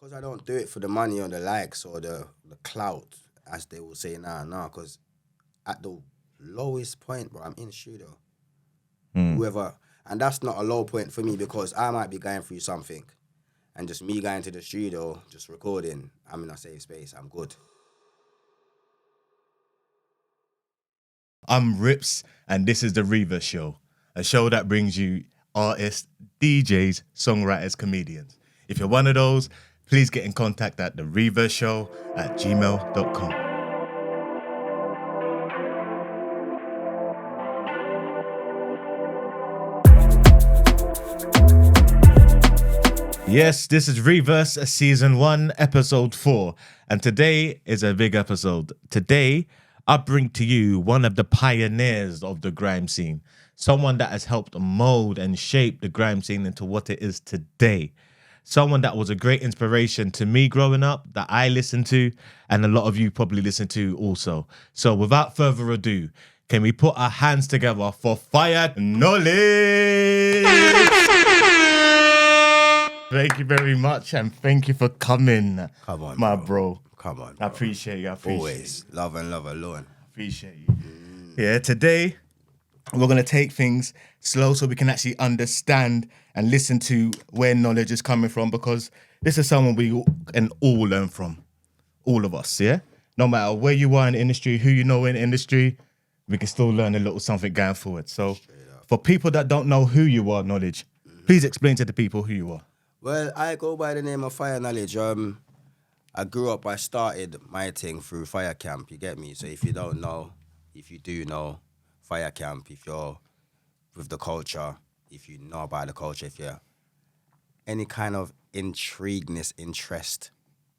Because I don't do it for the money or the likes or the clout, as they will say now. Because at the lowest point, bro, I'm in the studio. Whoever, and that's not a low point for me because I might be going through something, and just me going to the studio, just recording, I'm in a safe space. I'm good. I'm Rippz, and this is the RE-VERS Show, a show that brings you artists, DJs, songwriters, comedians. If you're one of those, please get in contact at the RE-VERS Show@gmail.com. Yes, this is RE-VERS Season 1, Episode 4, and today is a big episode. Today, I bring to you one of the pioneers of the grime scene, someone that has helped mold and shape the grime scene into what it is today. Someone that was a great inspiration to me growing up, that I listened to, and a lot of you probably listen to also. So without further ado, can we put our hands together for FireKnowledge? Thank you very much, and thank you for coming. Come on, my bro. Come on, I bro. appreciate you. I appreciate Always. you. Love and love alone. Appreciate you. Yeah, today we're going to take things slow so we can actually understand and listen to where knowledge is coming from, because this is someone we can all learn from. All of us, yeah? No matter where you are in the industry, who you know in the industry, we can still learn a little something going forward. So for people that don't know who you are, Knowledge, please explain to the people who you are. Well, I go by the name of FireKnowledge. I grew up, I started my thing through Fire Camp, you get me? So if you don't know, if you do know, Fire Camp, if you're with the culture, if you know about the culture, if you're any kind of interest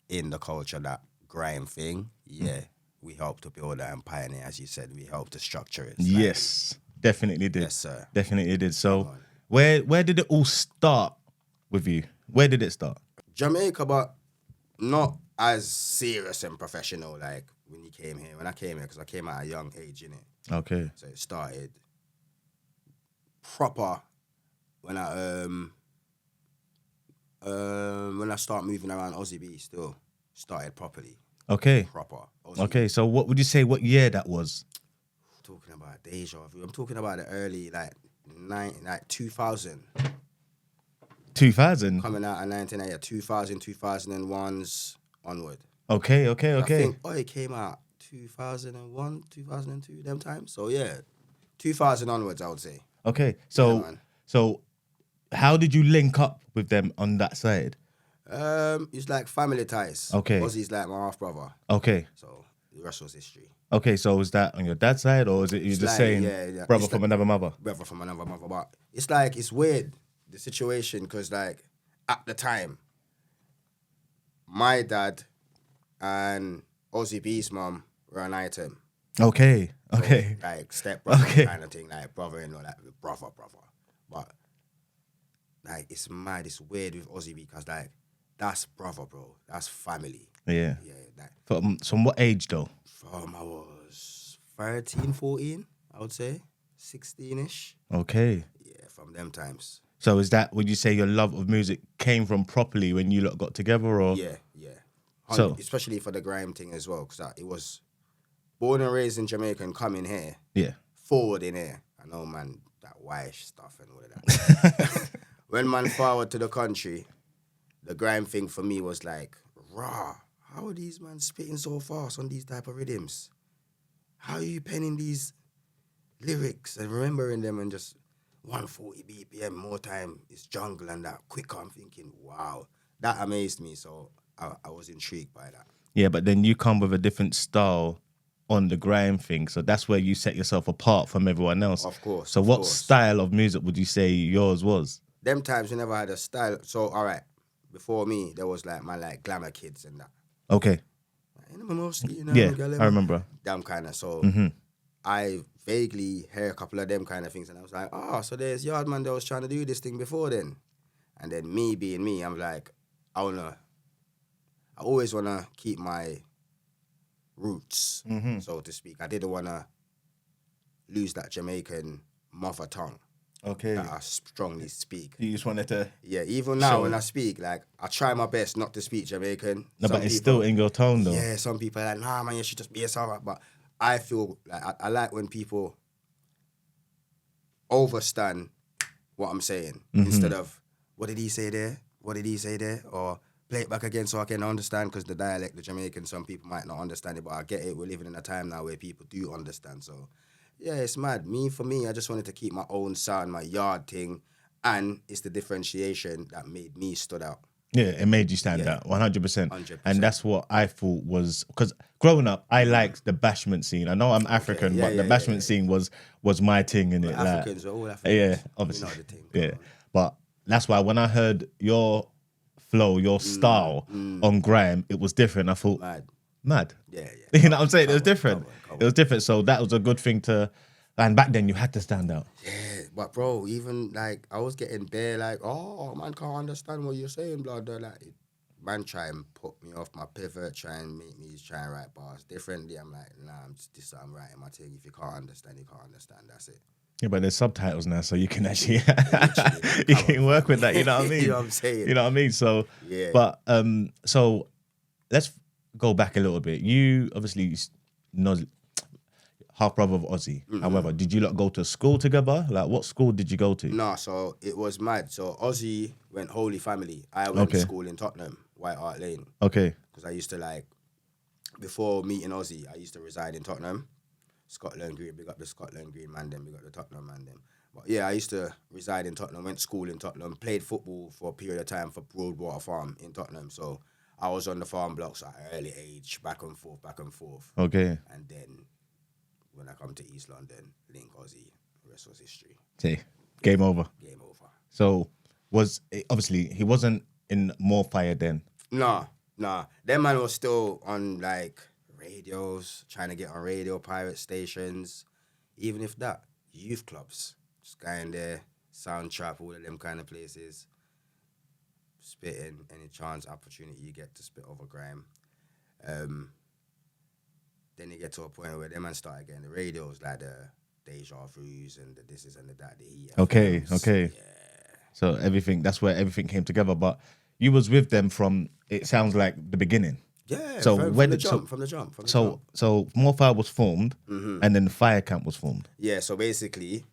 in the culture, that grime thing, we help to build that and pioneer, as you said, we help to structure it. Yes, definitely did. Yes, sir. Definitely did. So where did it all start with you? Where did it start? Jamaica, but not as serious and professional like when you came here. When I came here, because I came at a young age, innit? Okay. So it started proper when I start moving around Aussie B. Still started properly. Okay. Proper. Aussie Okay. B. So what would you say? What year that was? Talking about deja vu. I'm talking about the early 2000. 2000. Coming out in 1980, 2000, 2001s onward. Okay. I think it came out 2001, 2002, them times. So yeah, 2000 onwards, I would say. Okay. So Yeah, so how did you link up with them on that side? It's like family ties. Okay. Ozzy's like my half brother. Okay. So the rest was history. Okay. So was that on your dad's side, or is it you It's just like, saying brother it's from like, another mother? Brother from another mother. But it's like, it's weird, the situation, because like at the time, my dad and Ozzy B's mum were an item. Okay. So, Okay. like step-brother Okay. kind of thing, like brother-in-law, like brother. But like it's mad, it's weird with Ozzy because like that's brother, bro. That's family. Yeah. Yeah, like From what age though? from I was 13, 14, I would say. 16-ish. Okay. Yeah, from them times. So is that, would you say your love of music came from properly when you lot got together, or? Yeah. So especially for the grime thing as well, because it was born and raised in Jamaica and coming here, yeah. forward in here. I know, man, that white stuff and all of that. When man forward to the country, the grime thing for me was like, raw. How are these man spitting so fast on these type of rhythms? How are you penning these lyrics and remembering them and just 140 BPM more time? It's jungle and that quicker. I'm thinking, wow, that amazed me. So I was intrigued by that. Yeah, but then you come with a different style on the grime thing, so that's where you set yourself apart from everyone else. Of course. So what style of music would you say yours was? Them times we never had a style. So all right, before me there was like glamour kids and that. Okay. Yeah, I remember. Them kind of. So I vaguely heard a couple of them kind of things, and I was like, so there's Yardman that was trying to do this thing before then. And then me being me, I'm like, I always wanna keep my roots, so to speak. I didn't wanna lose that Jamaican mother tongue. Okay. that I strongly speak. You just wanted to. Yeah, even now Sure. when I speak, like I try my best not to speak Jamaican. No, Some but it's people- still in your tone though. Yeah, some people are like, nah, man, you should just be yourself. But I feel like I like when people overstand what I'm saying instead of what did he say there? What did he say there? Or play it back again so I can understand, because the dialect, the Jamaican, some people might not understand it, but I get it. We're living in a time now where people do understand. So yeah, it's mad. For me, I just wanted to keep my own sound, my yard thing, and it's the differentiation that made me stood out. Yeah, it made you stand Yeah. out 100%. 100%. And that's what I thought was, because growing up, I liked the bashment scene. I know I'm African, Yeah, but the yeah, bashment yeah. scene was my thing in it. Africans are all Africans. Yeah, obviously. You know the thing. Yeah, but that's why when I heard your flow, your style on grime, it was different. I thought, mad. Yeah. You know what I'm saying? It was different. Come on. It was different. So that was a good thing to. And back then, you had to stand out. Yeah, but bro, even like I was getting bare like, oh man, can't understand what you're saying, blah blah. Like, man, try and put me off my pivot, try and make me try and write bars differently. I'm like, nah, I'm writing my thing. If you can't understand, you can't understand. That's it. Yeah, but there's subtitles now, so you can actually you can work with that. You know what I mean? You know what I'm saying? You know what I mean? So Yeah. But so let's go back a little bit. You obviously know half brother of Ozzy. However, did you lot go to school together? Like, what school did you go to? Nah, so it was mad. So Ozzy went Holy Family. I went to Okay. school in Tottenham, White Hart Lane, Okay. because I used to like, before meeting Ozzy, I used to reside in Tottenham. Scotland Green, big up the Scotland Green man them, big up the Tottenham man them. But yeah, I used to reside in Tottenham, went to school in Tottenham, played football for a period of time for Broadwater Farm in Tottenham. So I was on the farm blocks at an early age, back and forth. Okay. And then when I come to East London, link Ozzy, the rest was history. See, game over. Game over. So obviously he wasn't in More Fire then. Nah. That man was still on like radios, trying to get on radio, pirate stations. Even if that, youth clubs, just going there, sound trap, all of them kind of places, spitting any chance, opportunity you get to spit over grime. Then you get to a point where them man started getting the radios, like the Deja Vu's and the this is and the that. Okay. Yeah. So that's where everything came together. But you was with them from, it sounds like, the beginning. Yeah, So from when the did jump, from the jump. So More Fire was formed, and then the Fire Camp was formed. Yeah, so basically,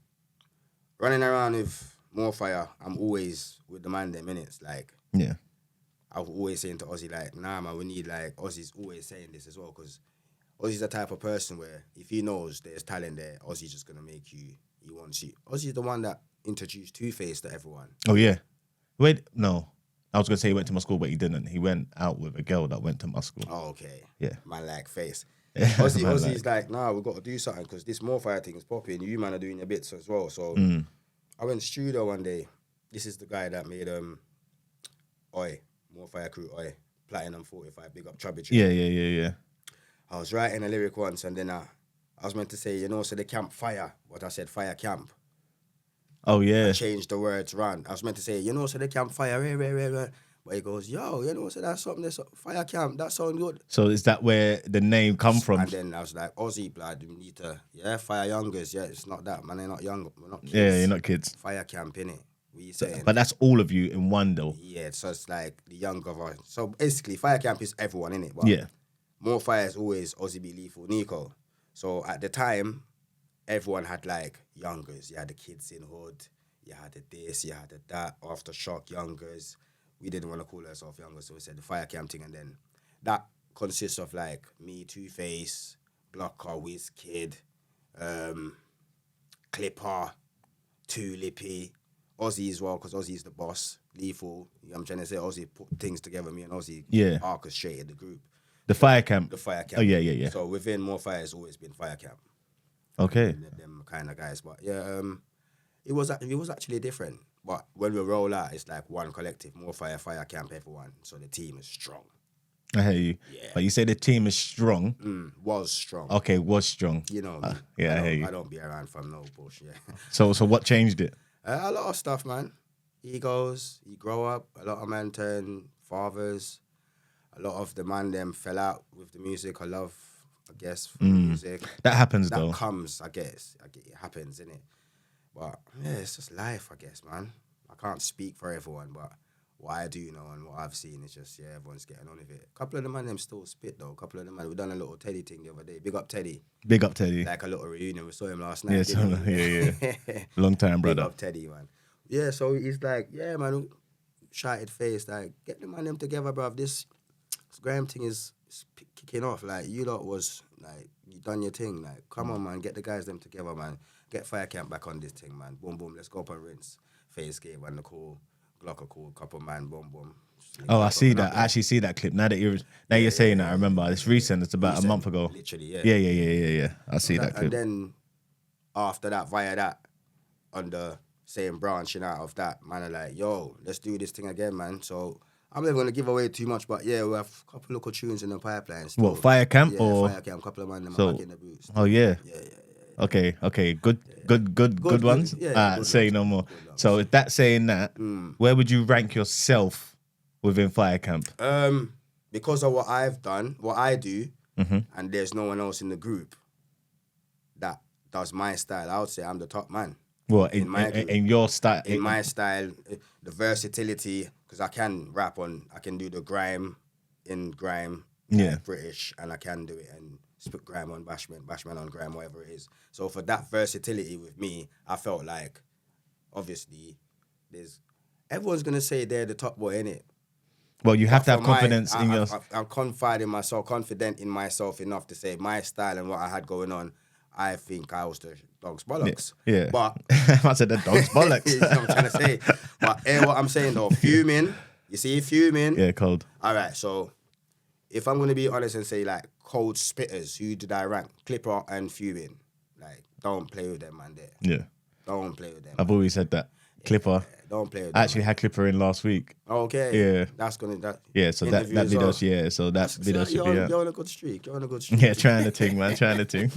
running around with More Fire, I'm always with the man them minutes. Like, Yeah. I was always saying to Ozzy, like, nah, man, we need, like, Ozzy's always saying this as well, because Ozzy's the type of person where if he knows there's talent there, Ozzy's just going to make you, he wants you. Ozzy's the one that introduced Two-Face to everyone. Oh, yeah. Wait, no. I was going to say he went to my school, but he didn't. He went out with a girl that went to my school. Oh, okay. Yeah. Man, like, face. Man, Ozzy's like, nah, we've got to do something, because this More Fire thing is popping. You, man, are doing your bits as well. So I went to studio one day. This is the guy that made Oi, More Fire Crew, Oi, Platinum 45, big up Chubby. Yeah. I was writing a lyric once, and then I was meant to say, so the camp fire, but I said fire camp. Oh, yeah. I changed the words round. I was meant to say, so the camp fire, but he goes, yo, so that's something, that's fire camp, that sounds good. So is that where the name come from? And then I was like, Ozzy, blood, we need to, fire youngers, it's not that, man, they're not young, we're not kids. Yeah, you're not kids. Fire camp, innit? What you saying? But that's all of you in one, though. Yeah, so it's like the younger one. So basically, fire camp is everyone, innit? But Yeah. More Fire is always Ozzy B, Lethal, Nico. So at the time, everyone had like youngers. You had the kids in hood. You had the this. You had the that. Aftershock youngers. We didn't want to call ourselves youngers, so we said the Fire Camp thing. And then that consists of like me, Two-Face, Blocker, Wizkid, Clipper, Tulippy, Ozzy as well, because Ozzy's the boss. Lethal. I'm trying to say Ozzy put things together. Me and Ozzy orchestrated the group. The Fire Camp. The Fire Camp. Oh, yeah. So within More Fire has always been Fire Camp. Okay. Them kind of guys. But yeah, it was actually different. But when we roll out, it's like one collective. More Fire, Fire Camp, everyone. So the team is strong. I hear you. Yeah. But you say the team is strong. Was strong. Okay, was strong. You know me. Yeah, I hear you. I don't be around from no bullshit. So what changed it? A lot of stuff, man. Egos, you grow up. A lot of men turn fathers. A lot of the man them fell out with the music. I guess, for the music. That happens, That though. comes, I guess. It happens, innit? But yeah, it's just life, I guess, man. I can't speak for everyone, but what I do know and what I've seen is just, yeah, everyone's getting on with it. A couple of them still spit, though. A couple of them, we done a little Teddy thing the other day. Big up Teddy. Big up Teddy. Like a little reunion. We saw him last Yeah, night. didn't we? yeah. Long time, brother. Big up Teddy, man. Yeah, so he's like, yeah, man, shouted face, like, get the man them together, bruv. This Graham thing is kicking off. Like, you lot was, like, you done your thing. Like, come on, man, get the guys them together, man. Get Fire Camp back on this thing, man. Boom, boom, let's go up and rinse. Face gave one the call, Glock a call, couple man, boom, boom. Oh, I see that. I actually see that clip. Now that you're saying that, I remember. It's recent. It's about a month ago. Literally, yeah. Yeah. I see that clip. And then after that, via that, on the same branching out of that, man, are like, yo, let's do this thing again, man. So I'm never gonna give away too much, but yeah, we have a couple local tunes in the pipeline. Still. What, Fire Camp yeah, or Fire Camp? A couple of man them so, are back in the boots. Oh yeah. Yeah. Okay. Good ones. Yeah, say no more. So with that saying that, where would you rank yourself within Fire Camp? Because of what I've done, what I do, Mm-hmm. and there's no one else in the group that does my style, I would say I'm the top man. Well, in your style, In my style, the versatility, because I can rap I can do the grime in grime, Yeah. British, and I can do it and spit grime on bashman on grime, whatever it is. So for that versatility with me, I felt like, obviously, everyone's gonna say they're the top boy, innit? Well, you have to have For confidence in your. I'm confident in myself enough to say my style and what I had going on. I think I was the dog's bollocks. Yeah. But I said the dog's bollocks. you know what I'm trying to say. But what I'm saying though, fuming. You see, fuming. Yeah, cold. All right, so if I'm gonna be honest and say like cold spitters, who did I rank? Clipper and fuming. Like, don't play with them, man. There. Yeah. Don't play with them. I've always said that. Clipper. Don't play with I them. actually had Clipper in last week. Okay. Yeah. That's gonna Yeah, so that interview as video, well. yeah, so that video should be out. You're on a good streak. You're on a good streak. Yeah, trying to ting, man, trying to ting.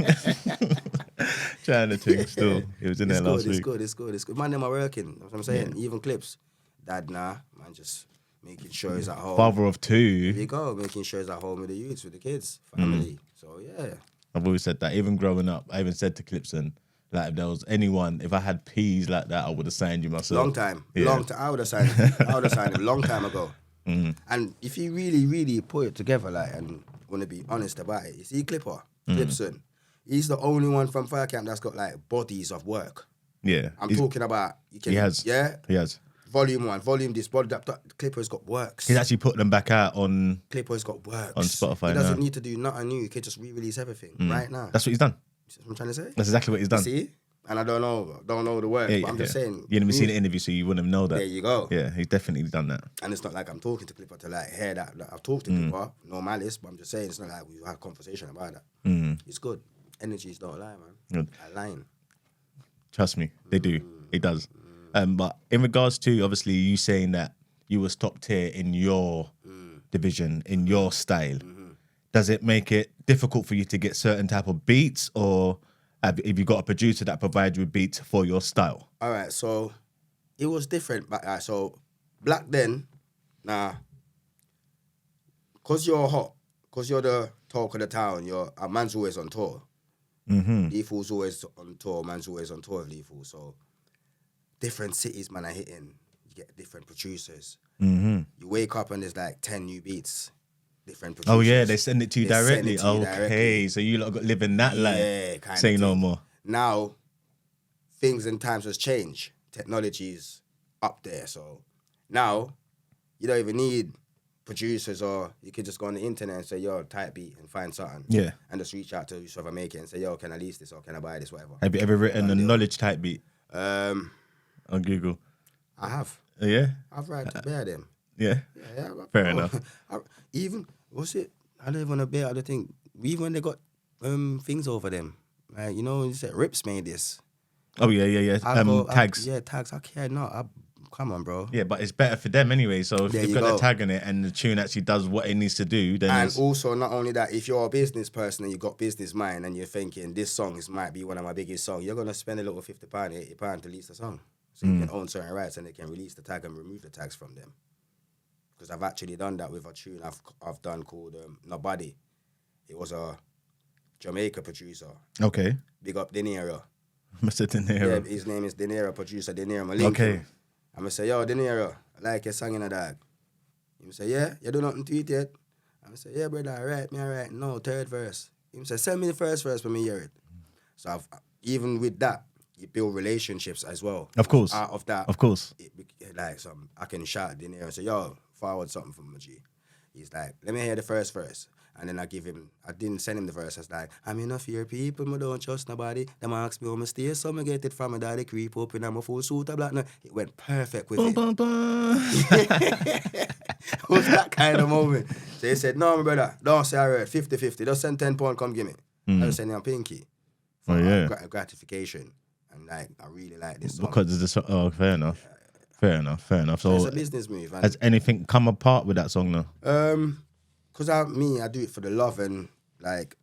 Trying to ting still. He was in there last week. It's good. Man, them are working. That's what I'm saying. Even clips. Dad, nah. Man, just making sure he's at home. Father of two. There you go. Making sure he's at home with the youths, with the kids, family. So, yeah. I've always said that. Even growing up, I even said to Clipson, like, if there was anyone, if I had peas like that, I would have signed you myself. Long time. Yeah. I would have signed him long time ago. And if you really, really put it together, like, and want to be honest about it, you see Clipson, he's the only one from Fire Camp that's got, like, bodies of work. Yeah. I'm talking about, He has. Yeah? He has. Volume 1, volume this, body that. Clipper's got works. He's actually put them back out on Clipper's got works. on Spotify He doesn't now. need to do nothing new. He can just re-release everything right now. That's what he's done. See what I'm trying to say? That's exactly what he's done. See? And I don't know the words, but I'm just saying. You didn't see the interview, so you wouldn't know that. There you go. Yeah, he's definitely done that. And it's not like I'm talking to Clipper to like hear that. Like, I've talked to Clipper, no malice, but I'm just saying it's not like we had a conversation about that. It's good. Energies don't lie, man. Good. I lying. Trust me, they do. It does. But in regards to obviously you saying that you was top tier in your division, in your style, does it make it difficult for you to get certain type of beats, or have you got a producer that provides you with beats for your style? All right, so it was different. But so back then, because you're hot, because you're the talk of the town, a man's always on tour. Lethal's always on tour, man's always on tour of Lethal. So different cities, man, are hitting. You get different producers. You wake up and there's like 10 new beats. Different producers. Oh yeah, they send it to you They send directly. it to you Okay, directly. so you lot got live in that life. Yeah, kind Say of no thing. more. Now, things and times has changed. Technology's up there. So now, you don't even need producers, or you can just go on the internet and say, yo, type beat and find something. Yeah. And just reach out to whoever make it and say, yo, can I lease this or can I buy this, whatever. Have you ever written a knowledge type beat Um, on Google? I have. Yeah? I've tried to bear them. Yeah? Yeah, Fair enough. What's it? I don't even want to bear other thing. Even when they got things over them. Like, you know, you said Rippz made this. Oh yeah. Tags. Tags. I care not. Come on, bro. Yeah, but it's better for them anyway. So if There they've you got go. the tag in it and the tune actually does what it needs to do, then And it's, also, not only that, if you're a business person and you got business mind and you're thinking this song might be one of my biggest songs, you're gonna spend a little £50, £80 to release the song, so you can own certain rights and they can release the tag and remove the tags from them. Because I've actually done that with a tune I've done called Nobody. It was a Jamaica producer. okay. Big up Dinero. Mr. De Yeah, Niro. his name is De Niro, producer De Niro. I link Okay. him. I'm going to say, yo, De Niro, I like your song in a dog. He say, yeah, you do nothing to it yet. I say, yeah, brother, all right. No, third verse. He say, send me the first verse when me hear it. So even with that, you build relationships as well. Of course. Out of that, Of course. Like I can shout in there and say, yo, forward something from my G. He's like, let me hear the first verse. And then I didn't send him the verse. I was like, I'm enough fear people, I don't trust nobody. Them ask me how I stay, so I get it from my daddy, creep up in my full suit, black. No, it went perfect with Bum, it. bum, bum. It was that kind of moment. So he said, no, my brother, don't say I read 50-50. Just send £10, come give me. I just send him a pinky for gratification. And like, I really like this song. Because of the song. Oh, fair enough. Fair enough. So it's a business move. And, has anything come apart with that song now? because I do it for the love, and like,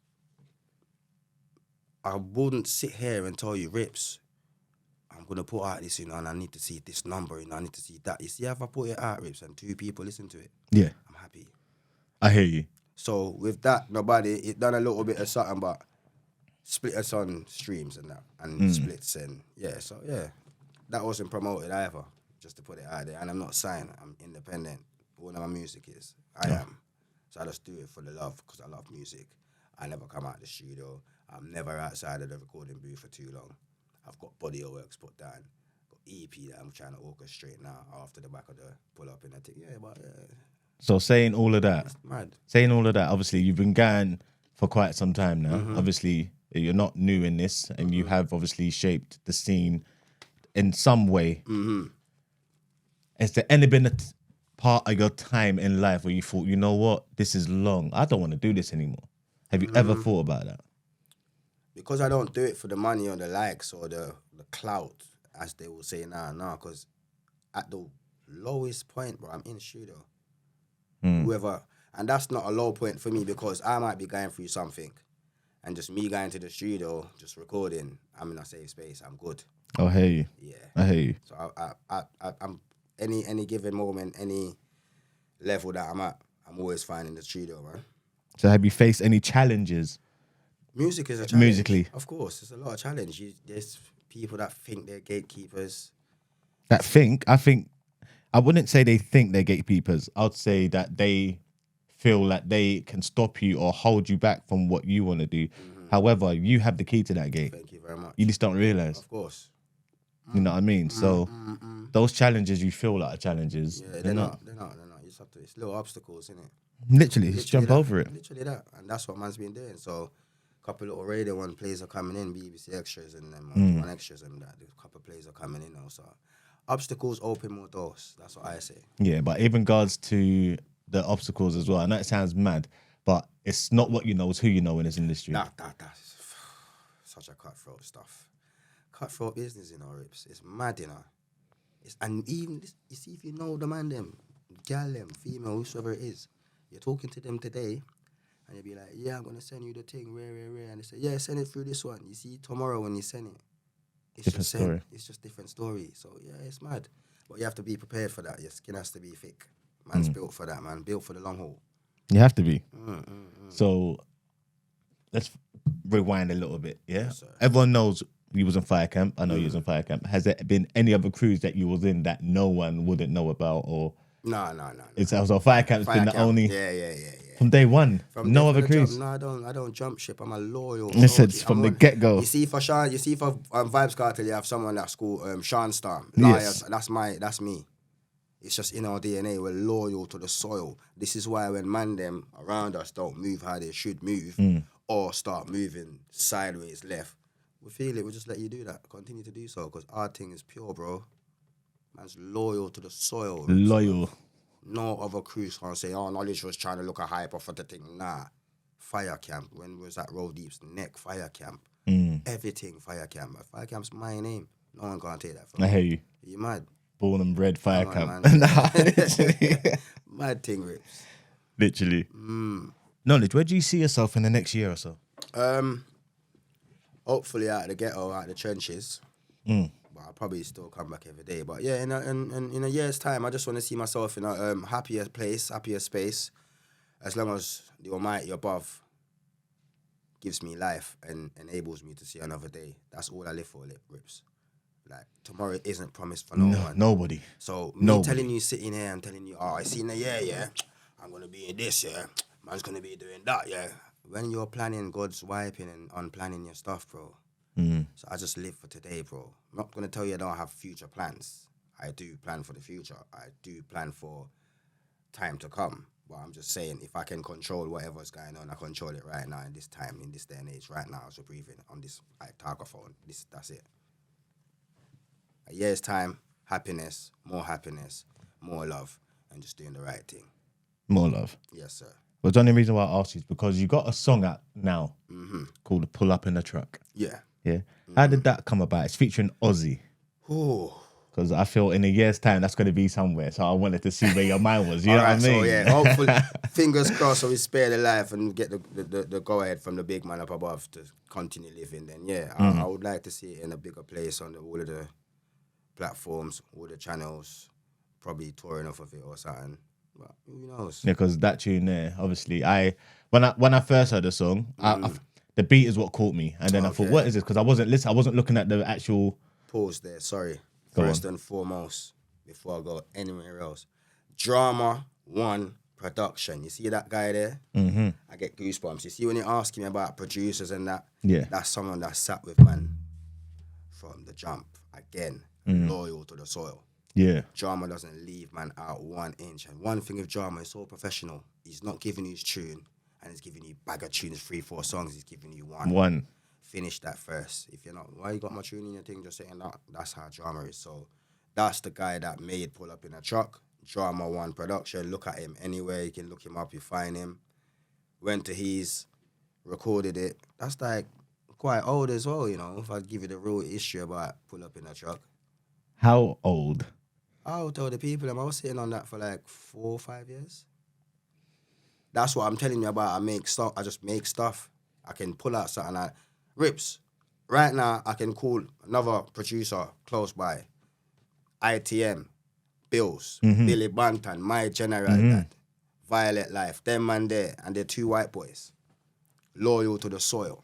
I wouldn't sit here and tell you, Rippz, I'm gonna put out this, and I need to see this number, I need to see that. You see, if I put it out, Rippz, and 2 people listen to it, Yeah. I'm happy. I hear you. So with that, it done a little bit of something, but split us on streams and that, and splits, and that wasn't promoted either, just to put it out there. And I'm not signed, I'm independent. All of my music is, I am. So I just do it for the love, because I love music. I never come out the studio. I'm never outside of the recording booth for too long. I've got body of works put down. Got EP that I'm trying to orchestrate now after the back of the pull up in the thing. Yeah, but So saying all of that, mad. Obviously you've been going for quite some time now. Obviously you're not new in this, and you have obviously shaped the scene in some way. Has there any been a part of your time in life where you thought, you know what, this is long, I don't want to do this anymore? Have you ever thought about that? Because I don't do it for the money or the likes or the clout, as they will say now, because at the lowest point, bro, I'm in the studio. Whoever, and that's not a low point for me, because I might be going through something, and just me going to the studio, just recording, I'm in a safe space, I'm good. Oh, I hear you. Yeah. I hear you. So I'm any given moment, any level that I'm at, I'm always fine in the studio, man. So have you faced any challenges? Music is a challenge. Musically? Of course, it's a lot of challenge. There's people that think they're gatekeepers. I wouldn't say they think they're gatekeepers. I'd say that they feel that they can stop you or hold you back from what you want to do. However, you have the key to that gate. Thank you very much. You just don't realize. Of course. You know what I mean? So those challenges you feel like are challenges. Yeah, they're not. You just have to, it's little obstacles, innit? Literally, just jump over it. Literally that. And that's what man's been doing. So a couple little radio one plays are coming in, BBC extras and them, one extras and that. A couple plays are coming in now. So obstacles open more doors. That's what I say. Yeah, but even regards to the obstacles as well, I know it sounds mad, but it's not what you know, it's who you know in this industry. That's such a cutthroat stuff. Cutthroat business, Rippz. It's mad, and even this, you see, if you know the man, them, gal, them, female, whoever it is, you're talking to them today, and you'll be like, yeah, I'm gonna send you the thing, rare, and they say, yeah, send it through this one. You see, tomorrow when you send it, it's different just story. It's just different story. So yeah, it's mad, but you have to be prepared for that. Your skin has to be thick. Man's built for that, man. Built for the long haul. You have to be. So let's rewind a little bit. Yeah, Yes, everyone knows you was in Fire Camp. I know you was in Fire Camp. Has there been any other crews that you was in that no one wouldn't know about, or? No. It's also Fire Camp's been the only. Yeah. From day one, no other crews. No, I don't jump ship. I'm a loyal. Listen, from the get-go. You see, for Vibes Cartel, you have someone that's called Sean Star. Yes. That's me. It's just in our DNA. We're loyal to the soil. This is why when man them around us don't move how they should move, or start moving sideways, left, we feel it. We just let you do that. Continue to do so, because our thing is pure, bro. Man's loyal to the soil. Loyal. No other crews can't say, oh, Knowledge was trying to look a hyper for the thing. Nah. Fire Camp. When was that Roll Deep's neck? Fire Camp. Everything Fire Camp. Fire Camp's my name. No one can't take that from me. I hear you. You mad? Born and bred Fire Camp. Man. Nah, literally. Mad thing, Rippz. Literally. Knowledge, where do you see yourself in the next year or so? Hopefully out of the ghetto, out of the trenches. But I'll probably still come back every day. But yeah, in a year's time, I just want to see myself in a happier place, happier space. As long as the Almighty above gives me life and enables me to see another day. That's all I live for, Rippz. Like, tomorrow isn't promised for no one. Nobody. So me telling you, sitting here and telling you, oh, I see in a year, yeah, I'm going to be in this, yeah, man's going to be doing that, yeah. When you're planning, God's wiping and unplanning your stuff, bro. So I just live for today, bro. I'm not going to tell you I don't have future plans. I do plan for the future. I do plan for time to come. But I'm just saying, if I can control whatever's going on, I control it right now in this time, in this day and age, right now, as we're breathing on this targophone. That's it. A year's time, happiness, more love, and just doing the right thing. More love. Yes, sir. But the only reason why I asked you is because you got a song out now called "Pull Up in the Truck." Yeah. Yeah. How did that come about? It's featuring Ozzy. Oh. Because I feel in a year's time that's going to be somewhere. So I wanted to see where your mind was. You know what I mean? So yeah, hopefully, fingers crossed, so we spare the life and get the go ahead from the big man up above to continue living. Then yeah, I would like to see it in a bigger place on all of the platforms, all the channels, probably touring off of it or something. But who knows? Yeah, because that tune there, obviously, when I first heard the song, the beat is what caught me, and then I thought, what is this? Because I wasn't looking at the actual. Pause there. Sorry. First and foremost, before I go anywhere else, Drama 1 production. You see that guy there? I get goosebumps. You see when you're asking me about producers and that? Yeah. That's someone that sat with man from the jump. Again, loyal to the soil. Yeah. Drama doesn't leave man out 1 inch. And one thing with Drama, it's all professional. He's not giving you his tune and he's giving you bag of tunes, 3-4 songs. He's giving you one. Finish that first. If you're not, why you got my tune in your thing? Just saying that. That's how Drama is. So that's the guy that made Pull Up in a Truck. Drama 1 production. Look at him anywhere. You can look him up. You find him. Went to his, recorded it. That's like quite old as well, you know. If I give you the real issue about Pull Up in a Truck. How old? I'll tell the people. I was sitting on that for like 4 or 5 years. That's what I'm telling you about. I just make stuff. I can pull out something like Rippz. Right now, I can call another producer close by. ITM, Bills, Billy Banton, My General, Dad, Violet Life, them man there, and they're 2 white boys. Loyal to the soil.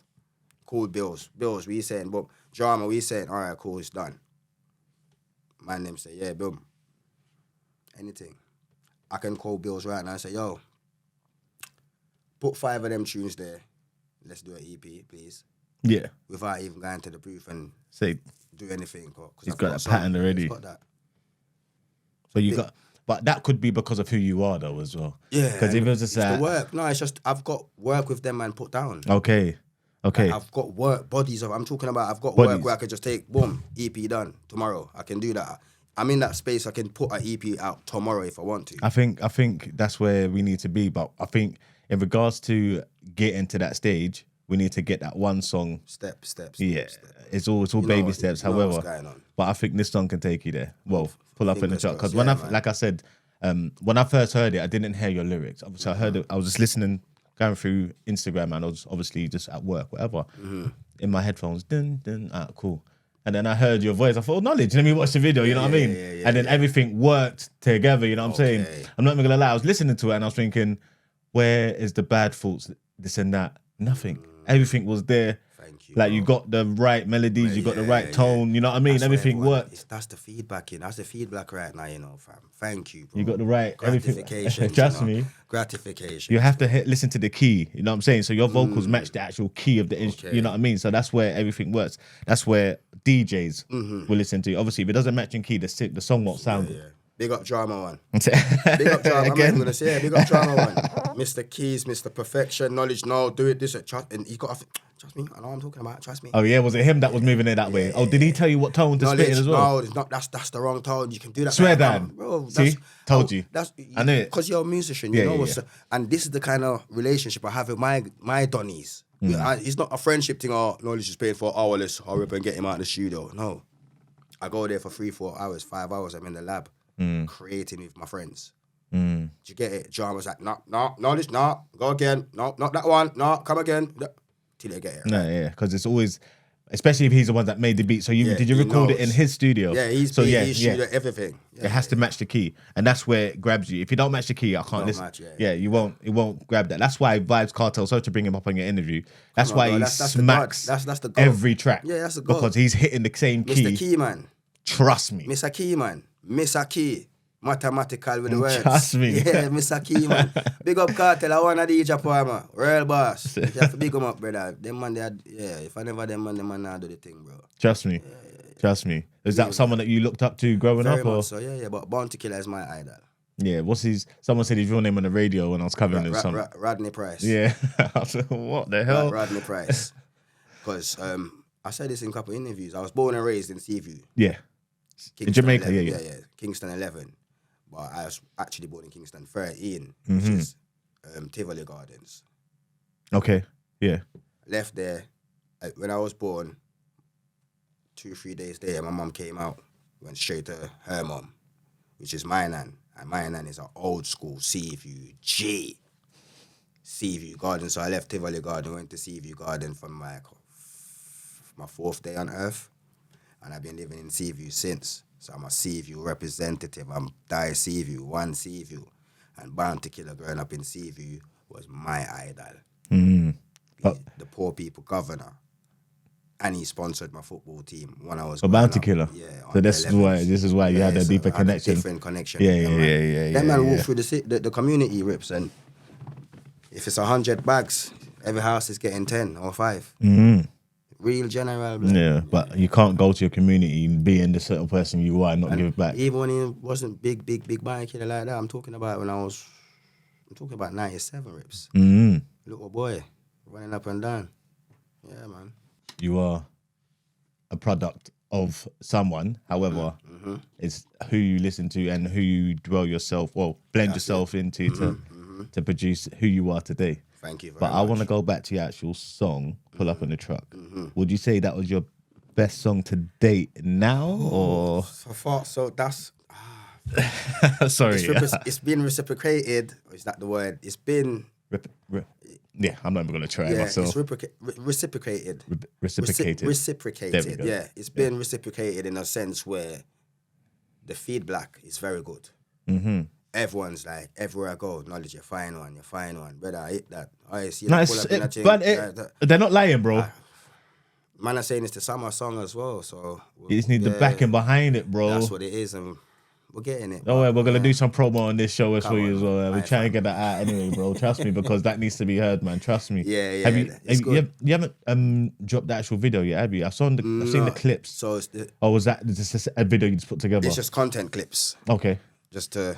Cool Bills. Bills, we saying, but Drama, we saying, all right, cool, it's done. My name say, yeah, boom. Anything. I can call Bills right now and say, yo, put 5 of them tunes there. Let's do an EP, please. Yeah. Without even going to the booth and say do anything. He's got that pattern already. He's got that. But that could be because of who you are though as well. Yeah. Because if it was just the work. No, it's just I've got work with them and put down. Okay. Like, I've got work, bodies of. I'm talking about. I've got work where I could just take boom, EP done tomorrow. I can do that. I'm in that space. I can put an EP out tomorrow if I want to. I think that's where we need to be. But I think in regards to getting to that stage, we need to get that one song. Step. Yeah, it's all baby steps. However, but I think this song can take you there. Well, Pull Up in the Truck. Because when like I said, when I first heard it, I didn't hear your lyrics. Obviously, I heard it. I was just listening, going through Instagram, and I was obviously just at work, whatever. In my headphones, cool. And then I heard your voice. I thought, knowledge. Let me watch the video. You know what I mean? And then everything worked together. You know what I'm saying? I'm not even gonna lie. I was listening to it and I was thinking, where is the bad thoughts? This and that. Nothing. Everything was there. Thank you. Like, you got the right melodies, you got the right tone, you know what I mean? That's everything worked. That's the feedback, That's the feedback right now, fam. Thank you, bro. You got the right gratification. Trust me. Gratification. You have to listen to the key, you know what I'm saying? So your vocals match the actual key of the instrument, you know what I mean? So that's where everything works. That's where DJs will listen to. Obviously, if it doesn't match in key, the song won't sound good. Big up Drama 1. Big up Drama. I'm going to say, big up Drama 1. Mr. Keys, Mr. Perfection, Knowledge, no, do it, this, and he got, trust me, I know what I'm talking about, trust me. Oh yeah, was it him that was moving it that way? Oh, did he tell you what tone to spit in as well? No, it's not, that's the wrong tone, you can do that. Swear down. Bro, see, told you. I knew it. Because you're a musician, you know what's, and this is the kind of relationship I have with my Donnies. It's not a friendship thing, Knowledge is paying for, well, let's hurry up and get him out of the studio. No. I go there for 3-4 hours, 5 hours, I'm in the lab. Creating with my friends. Do you get it? Drama's like, no, Knowledge, no, go again, no, not that one, no, come again, till they get it. No, yeah, because it's always especially if he's the one that made the beat. So did you he record it in knows. his studio? Yeah, he's so he's shooting everything. Yeah, it has to match the key, and that's where it grabs you. If you don't match the key, I can't listen. Match, you won't. It won't grab that. That's why Vibes Cartel. Sorry to bring him up on your interview. That's why he smacks that's the goal. every track. Yeah, that's the goal. Because he's hitting the same key. Mr. Key, man. Trust me. Mr. Key, man. Mr. Key. Mathematical with the words. Trust me. Yeah, Mr. Key, man. Big up Cartel. I want to DJ Palmer. Real boss. You have to big them up, brother. Them man, if I never them man now do the thing, bro. Trust me. Trust me. Is that someone that you looked up to growing Very up? much Or? so, yeah. But Bounty Killer is my idol. Yeah, someone said his real name on the radio when I was covering his song. Rodney Price. Yeah. I was like, what the hell? Rodney Price. Because I said this in a couple of interviews. I was born and raised in Seaview. Yeah. Kingston In Jamaica, 11, yeah. Kingston 11. But I was actually born in Kingston 13, which is Tivoli Gardens. Okay, yeah. Left there. When I was born, 2-3 days there, my mum came out. Went straight to her mum, which is my nan. And my nan is an old school Seaview G. Seaview Garden. So I left Tivoli Garden, went to Seaview Garden from my 4th day on earth. And I've been living in Seaview since. So I'm a Seaview representative. I'm Die Seaview, one Seaview. And Bounty Killer growing up in Seaview was my idol. The poor people governor. And he sponsored my football team when I was Bounty Killer. Yeah. So this is why you had a deeper connection. Different connection. Yeah. That man walk through the community, Rippz, and if it's 100 bags, every house is getting 10 or 5. Real general. Bro. Yeah, but you can't go to your community and being the certain person you are and not give it back. Even when he wasn't big Bounty Killer like that, I'm talking about 97 Rippz. Little boy, running up and down. Yeah, man. You are a product of someone, however, it's who you listen to and who you blend yourself into to produce who you are today. Thank you very much. But I want to go back to your actual song, Pull Up in the Truck. Would you say that was your best song to date now, or? So far, so that's... Sorry. It's been reciprocated. Is that the word? It's been... Yeah, I'm not even going to try it myself. It's reciprocated. Reciprocated. Reciprocated, yeah. It's been reciprocated in a sense where the feedback is very good. Everyone's like, everywhere I go, knowledge, you're fine one. Brother, I hit that. I see that pull up in that thing. They're not lying, bro. Man, I'm saying it's the summer song as well, so... You just need the backing behind it, bro. That's what it is, and we're getting it. Oh, we're going to do some promo on this show for you as well. We're trying to get that out anyway, bro. Trust me, because that needs to be heard, man. Trust me. Yeah. You haven't dropped the actual video yet, have you? I've seen the clips. So it's was that just a video you just put together? It's just content clips. Okay. Just to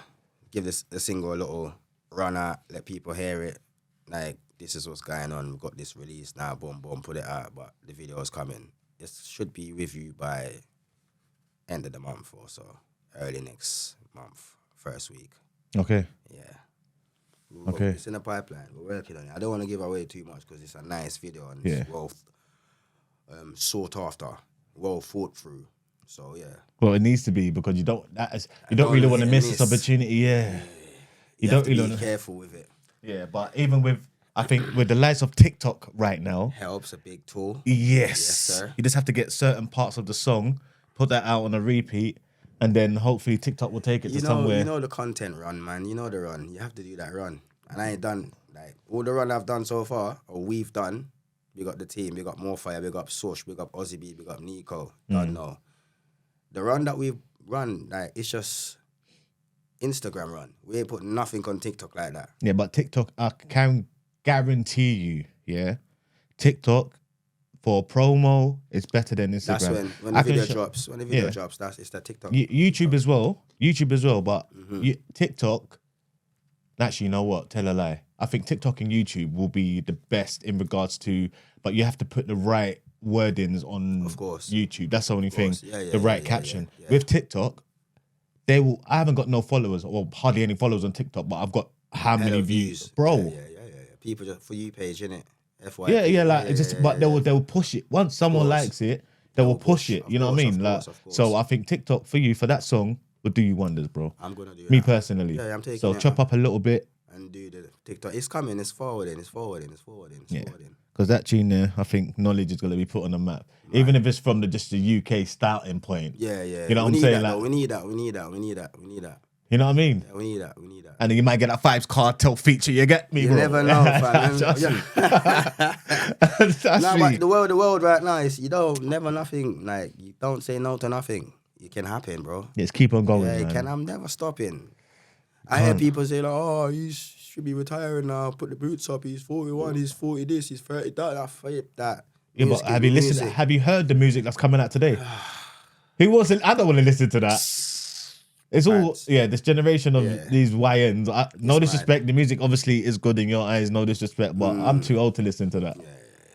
give the single a little run out, let people hear it. Like, this is what's going on. We've got this release now, boom, put it out. But the video is coming. It should be with you by end of the month or so. Early next month, first week. Okay. Yeah. Okay. It's in the pipeline. We're working on it. I don't want to give away too much because it's a nice video and it's well sought after, well thought through. So yeah. Well, it needs to be because you don't really want to miss this opportunity. Yeah. You don't really be careful with it. Yeah, but even I think with the likes of TikTok right now, helps, a big tool. Yes, sir. You just have to get certain parts of the song, put that out on a repeat, and then hopefully TikTok will take it to somewhere. You know the content run, man. You know the run. You have to do that run. And I ain't done, like, all the run I've done so far, or we've done, we got the team, we got More Fire, we got Sosh, we got Ozzy B, we got Nico. Don't know. The run that we've run, like, it's just Instagram run. We ain't put nothing on TikTok like that. Yeah, but TikTok, I can guarantee you, TikTok for promo is better than Instagram. That's when the video drops. When the video drops, it's the TikTok. YouTube as well, but TikTok, actually, you know what? Tell a lie. I think TikTok and YouTube will be the best in regards to, but you have to put the right wordings on YouTube. That's the only thing. The right caption. With TikTok, I haven't got no followers or hardly any followers on TikTok, but I've got how many views, bro? Yeah. People just for you page, innit? FYP. But they'll push it. Once someone likes it, they will push it. You know what I mean? Of course. So I think TikTok for you for that song will do you wonders, bro. I'm gonna do me personally. Yeah, I'm taking. So chop up a little bit and do the TikTok. It's coming. It's forwarding. Because that tune there, I think knowledge is going to be put on the map. Right. Even if it's from just the UK starting point. Yeah. You know what I'm saying? Like, we need that. You know what I mean? Yeah, we need that. And then you might get that Vibes Cartel feature. You get me, you bro? never know, fam. Trust me. But the world right now is, you don't never nothing. Like, you don't say no to nothing. It can happen, bro. Yes, keep on going, Yeah, it man. can. I'm never stopping. I hear people say, like, oh, he should be retiring now. Put the boots up. He's 41. He's 40 this. He's 30 that. I flip that. Yeah, but have you listened? Have you heard the music that's coming out today? Who wasn't? I don't want to listen to that. It's all this generation of these YNs. No disrespect, the music obviously is good in your eyes. No disrespect, but I'm too old to listen to that.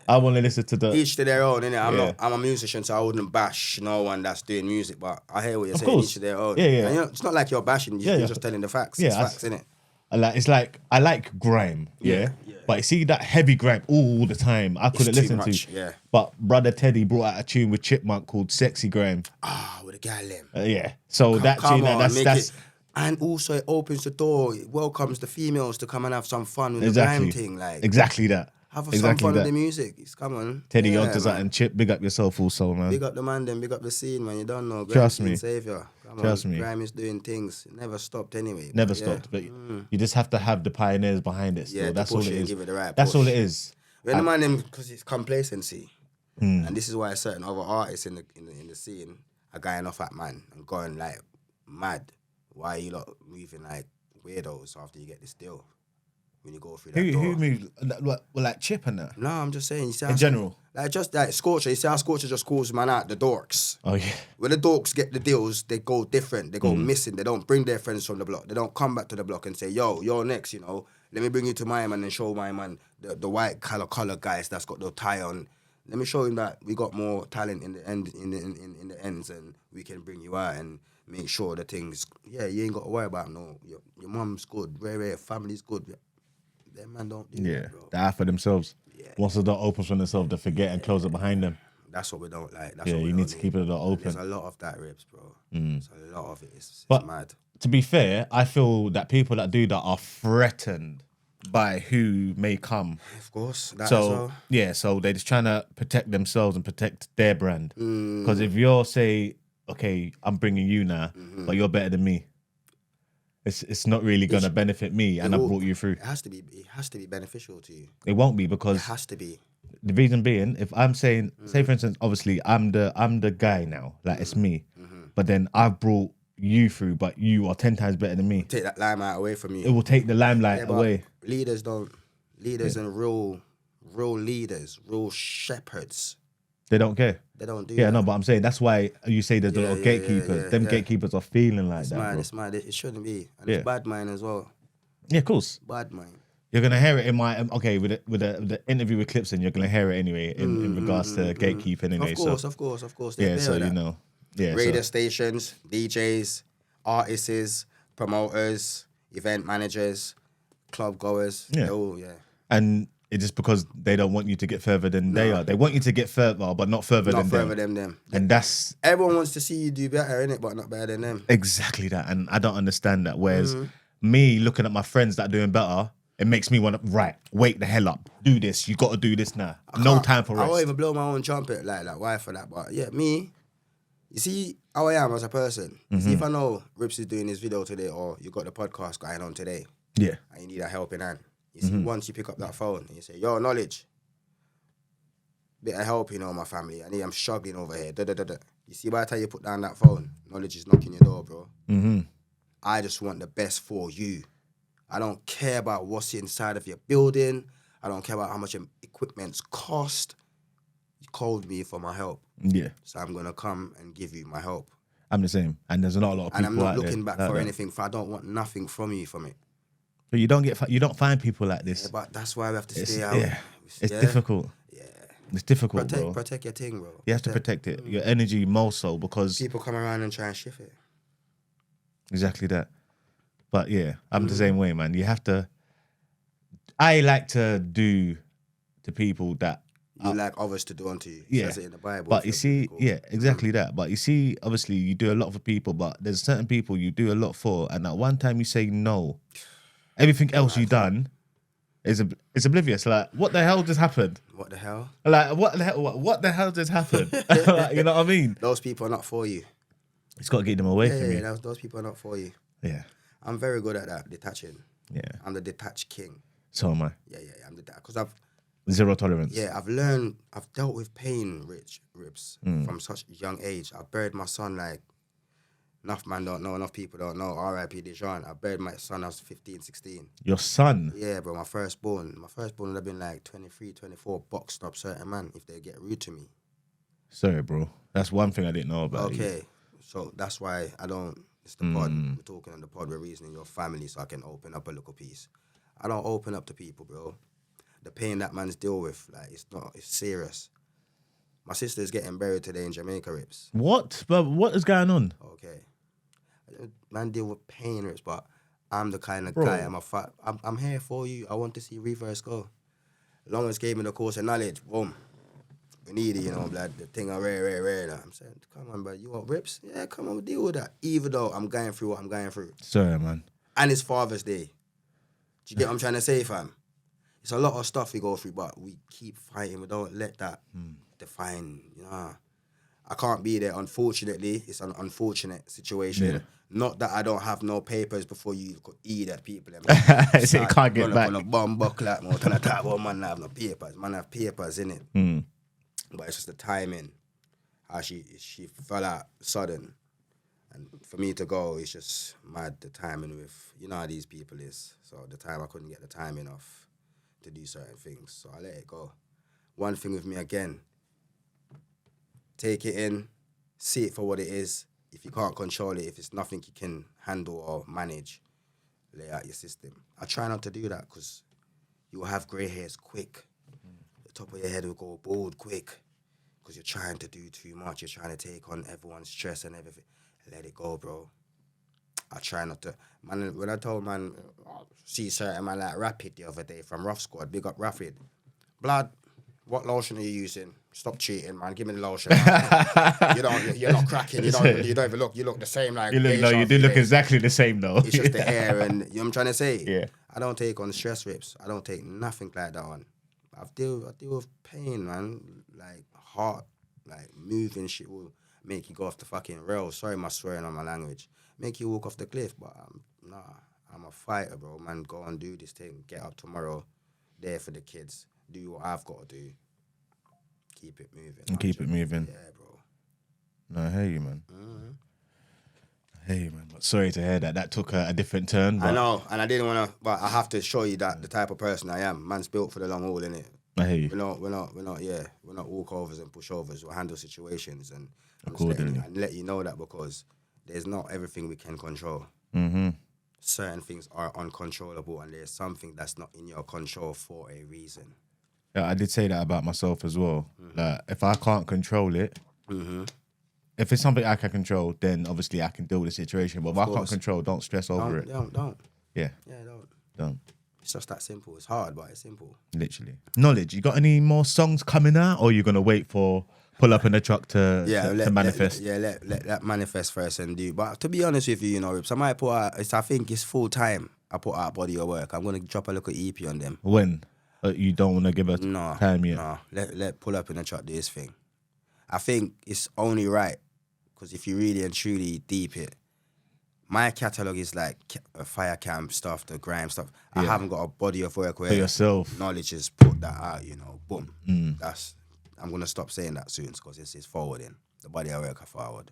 I want to listen to the each to their own, innit? I'm a musician, so I wouldn't bash no one that's doing music. But I hear what you're saying. Each to their own. Yeah. And, it's not like you're bashing. You're just telling the facts. It's facts, innit? I like grime, but you see that heavy grime all the time. I couldn't listen to. Yeah. But Brother Teddy brought out a tune with Chipmunk called "Sexy Grime." With a guy them. Yeah. So that tune, that's. And also it opens the door. It welcomes the females to come and have some fun with the grime thing. Like exactly that. Have some fun with the music. It's come on. Teddy, you're onto that, and Chip, big up yourself also, man. Big up the man, then big up the scene, man. You don't know. Trust me. Savior. Trust me. Grime is doing things. It never stopped anyway. Never stopped. But you just have to have the pioneers behind it. So that's all it is. Give it the right that's push. all it is. When the man, because it's complacency. And this is why certain other artists in the scene are going off at man and going like mad. Why are you lot moving like weirdos after you get this deal? When you go through that door. Who moved? Like Chip and that? No, I'm just saying. You see in general? Like just like Scorcher. You see how Scorcher just calls man out, the dorks. Oh, yeah. When the dorks get the deals, they go different. They go missing. They don't bring their friends from the block. They don't come back to the block and say, yo, you're next, you know. Let me bring you to my man and show my man, the white color guys that's got the tie on. Let me show him that we got more talent in the end in the ends, and we can bring you out and make sure the things. Yeah, you ain't got to worry about no. Your mum's good, rare, family's good. Them man don't do that, bro. They're out for themselves. Yeah. Once the door opens for themselves, they forget and close it behind them. That's what we don't like. That's what we you need to keep it open. There's a lot of that, Rippz, bro. There's a lot of it. It's mad. To be fair, I feel that people that do that are threatened by who may come. Of course. So they're just trying to protect themselves and protect their brand. Because if you're say, okay, I'm bringing you now, but you're better than me, it's not really gonna benefit me, and I brought you through. It has to be beneficial to you. It won't be, because it has to be. The reason being, if I'm saying, say for instance, obviously I'm the guy now, like it's me, but then I've brought you through, but you are 10 times better than me. Take that limelight away from you. It will take the limelight away. Leaders and real leaders, real shepherds. They don't care. They don't do. Yeah, no, but I'm saying that's why you say there's a lot of gatekeepers. Gatekeepers are feeling like that. It's mad. It shouldn't be. And it's bad mind as well. Yeah, of course. Bad mind. You're gonna hear it in my with the interview with Clipson. You're gonna hear it anyway in regards to gatekeeping anyway. Of course. So you know, radio stations, DJs, artists, promoters, event managers, club goers. Yeah. And it's just because they don't want you to get further than they are. They want you to get further, but not further than them. And that's... Everyone wants to see you do better, innit? But not better than them. Exactly that. And I don't understand that. Whereas me looking at my friends that are doing better, it makes me want to, wake the hell up. Do this. You got to do this now. No time for rest. I won't even blow my own trumpet like why for that. But yeah, me, you see how I am as a person. See, if I know Rippz is doing this video today, or you got the podcast going on today, and you need a helping hand. You see, once you pick up that phone and you say, yo, Knowledge, bit of help, my family. I'm struggling over here. You see, by the time you put down that phone, Knowledge is knocking your door, bro. I just want the best for you. I don't care about what's inside of your building. I don't care about how much equipment's cost. You called me for my help. Yeah. So I'm going to come and give you my help. I'm the same. And there's not a lot of people. And I'm not looking back for anything. I don't want nothing from you from it. But you don't find people like this. Yeah, but that's why we have to stay out. Yeah, it's difficult. Yeah, it's difficult, bro. Protect your thing, bro. You have to protect it. Your energy more so, because people come around and try and shift it. Exactly that. But yeah, I'm the same way, man. You have to. I like to do to people that you like others to do unto you. Yeah, says it in the Bible. But you see, exactly that. But you see, obviously, you do a lot for people, but there's certain people you do a lot for, and at one time you say no. Everything else you done, is oblivious. Like, what the hell just happened? What the hell? Like, what the hell just happened? Like, you know what I mean? Those people are not for you. It's got to get them away from you. Those people are not for you. Yeah. I'm very good at that, detaching. Yeah. I'm the detached king. So am I. Yeah. I'm the because I've Zero tolerance. Yeah, I've dealt with pain, Rippz, from such a young age. I buried my son like, enough man don't know, enough people don't know, R.I.P. Dijon. I buried my son, I was 15, 16. Your son? Yeah, bro, my firstborn. My firstborn would have been like 23, 24, boxed up certain man if they get rude to me. Sorry, bro. That's one thing I didn't know about you. Okay, so that's why I don't, it's the pod, we're talking on the pod, we're reasoning your family so I can open up a little piece. I don't open up to people, bro. The pain that man's deal with, like, it's serious. My sister's getting buried today in Jamaica, Rippz. What? But what is going on? Okay. Man deal with pain, Rippz, but I'm the kind of Bro. guy, I'm here for you. I want to see RE-VERS go. Long as gave me the course of knowledge, boom. We need it, you know, blood. The thing are rare. Now. I'm saying, come on, bro, you want Rippz? Yeah, come on, deal with that. Even though I'm going through what I'm going through. Sorry, man. And it's Father's Day. Do you get what I'm trying to say, fam? It's a lot of stuff we go through, but we keep fighting. We don't let that define, you know. I can't be there, unfortunately. It's an unfortunate situation. Yeah. Not that I don't have no papers before you could eat at people. So you can't get back. On a bomb buckle, man. Trying to talk about man have no papers. Man have papers, innit? But it's just the timing. How she fell out sudden. And for me to go, it's just mad, the timing with, you know how these people is. So the time I couldn't get the timing off to do certain things. So I let it go. One thing with me again, take it in, see it for what it is. If you can't control it, if it's nothing you can handle or manage, lay out your system. I try not to do that because you will have grey hairs quick. The top of your head will go bald quick because you're trying to do too much. You're trying to take on everyone's stress and everything. Let it go, bro. I try not to. Man, when I told man, see certain man like Rapid the other day from Rough Squad, big up Rapid. Blood, what lotion are you using? Stop cheating, man. Give me the lotion. You're not cracking. You don't even look. You look the same. Like You do look exactly the same though. It's just the hair, and you know what I'm trying to say. Yeah. I don't take on stress Rippz. I don't take nothing like that on. I deal with pain, man. Like heart, like moving shit will make you go off the fucking rails. Sorry, my swearing on my language. Make you walk off the cliff, but I'm a fighter, bro. Man, go and do this thing. Get up tomorrow, there for the kids. Do what I've got to do. Keep it moving. And keep it moving. Yeah, bro. No, I hear you, man. I hear you, man. But sorry to hear that. That took a different turn. But I know, and I didn't want to, but I have to show you that the type of person I am. Man's built for the long haul, innit? I hear you. We're not walkovers and pushovers. We'll handle situations and Accordingly. let you know that because there's not everything we can control. Certain things are uncontrollable, and there's something that's not in your control for a reason. Yeah, I did say that about myself as well. Like, if I can't control it, if it's something I can control, then obviously I can deal with the situation. But if I can't control, don't stress over it. Don't. Yeah. Yeah, don't. Don't. It's just that simple. It's hard, but it's simple. Literally. Knowledge, you got any more songs coming out, or are you going to wait for Pull Up in the Truck to manifest? Let that manifest first and do. But to be honest with you, you know, Rippz, I might put out, I think it's full time. I put out body of work. I'm going to drop a little EP on them. When? You don't want to give us time yet? No, let Pull Up in the Truck do his thing. I think it's only right, because if you really and truly deep it, my catalogue is like fire camp stuff, the grime stuff. I haven't got a body of work where for yourself. Knowledge has put that out, you know, boom. I'm going to stop saying that soon because it's forwarding. The body of work are forward.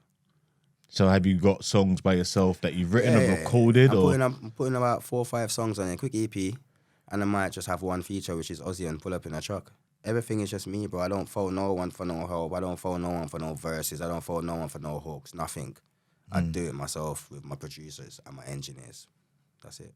So have you got songs by yourself that you've written or recorded? I'm putting about 4 or 5 songs on a quick EP, and I might just have one feature, which is Ozzy and Pull Up in a Truck. Everything is just me, bro. I don't phone no one for no help. I don't phone no one for no verses. I don't phone no one for no hooks. Nothing. I do it myself with my producers and my engineers. That's it.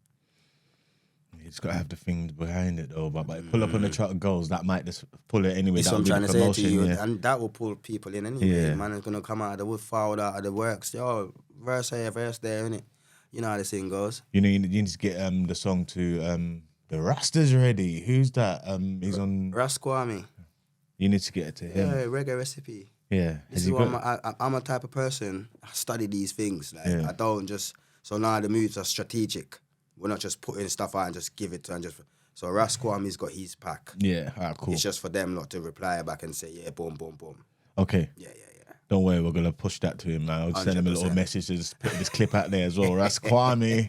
You just gotta have the things behind it though. But Pull Up on the Truck goes, that might just pull it anyway. That's what I'm trying to say to you, yeah. and that will pull people in anyway. Yeah. Man is gonna come out of the wood, forward out of the works. Yo, verse here, verse there, innit? You know how this thing goes. You know, you need to get the song to the Rasta's ready. Who's that? He's on Rasquami. You need to get it to him. Yeah, reggae recipe. Yeah. This is what I'm a type of person. I study these things. Like I don't just. So now the moves are strategic. We're not just putting stuff out and just give it to and just. So Rasquami's got his pack. Yeah, all right, cool. It's just for them not to reply back and say, yeah, boom, boom, boom. Okay. Yeah. Don't worry, we're gonna push that to him now. I'll send him a little 100%. message to just put this clip out there as well. That's Kwame.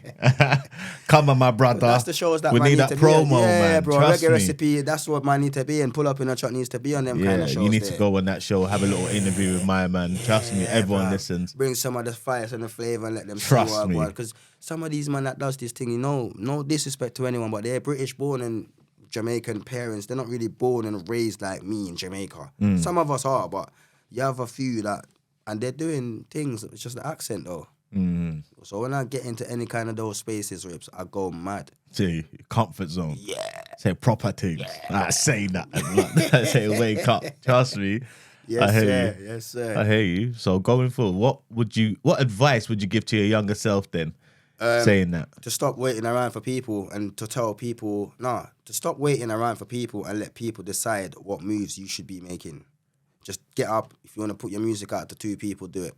Come on, my brother. That's the shows that we man need need that to promo, be. Yeah, man. bro. Trust Reggae me. recipe, that's what man need to be, and pull up in a truck needs to be on them kind of shows. You need there. to go on that show, have a little interview with my man. Trust me, everyone bruh. listens. Bring some of the fires and the flavour and let them Trust see what me. I want. Because some of these man that does this thing, you know, no disrespect to anyone, but they're British born and Jamaican parents. They're not really born and raised like me in Jamaica. Some of us are, but you have a few that, and they're doing things. It's just the accent though. So when I get into any kind of those spaces, Rippz, I go mad. See, comfort zone. Yeah. Say proper things. I say that. I say wake up. Trust me. Yes, I hear sir. you. Yes, sir. I hear you. So going forward, what advice would you give to your younger self then? Saying that. To stop waiting around for people and to tell people, to stop waiting around for people and let people decide what moves you should be making. Just get up. If you want to put your music out to 2 people, do it.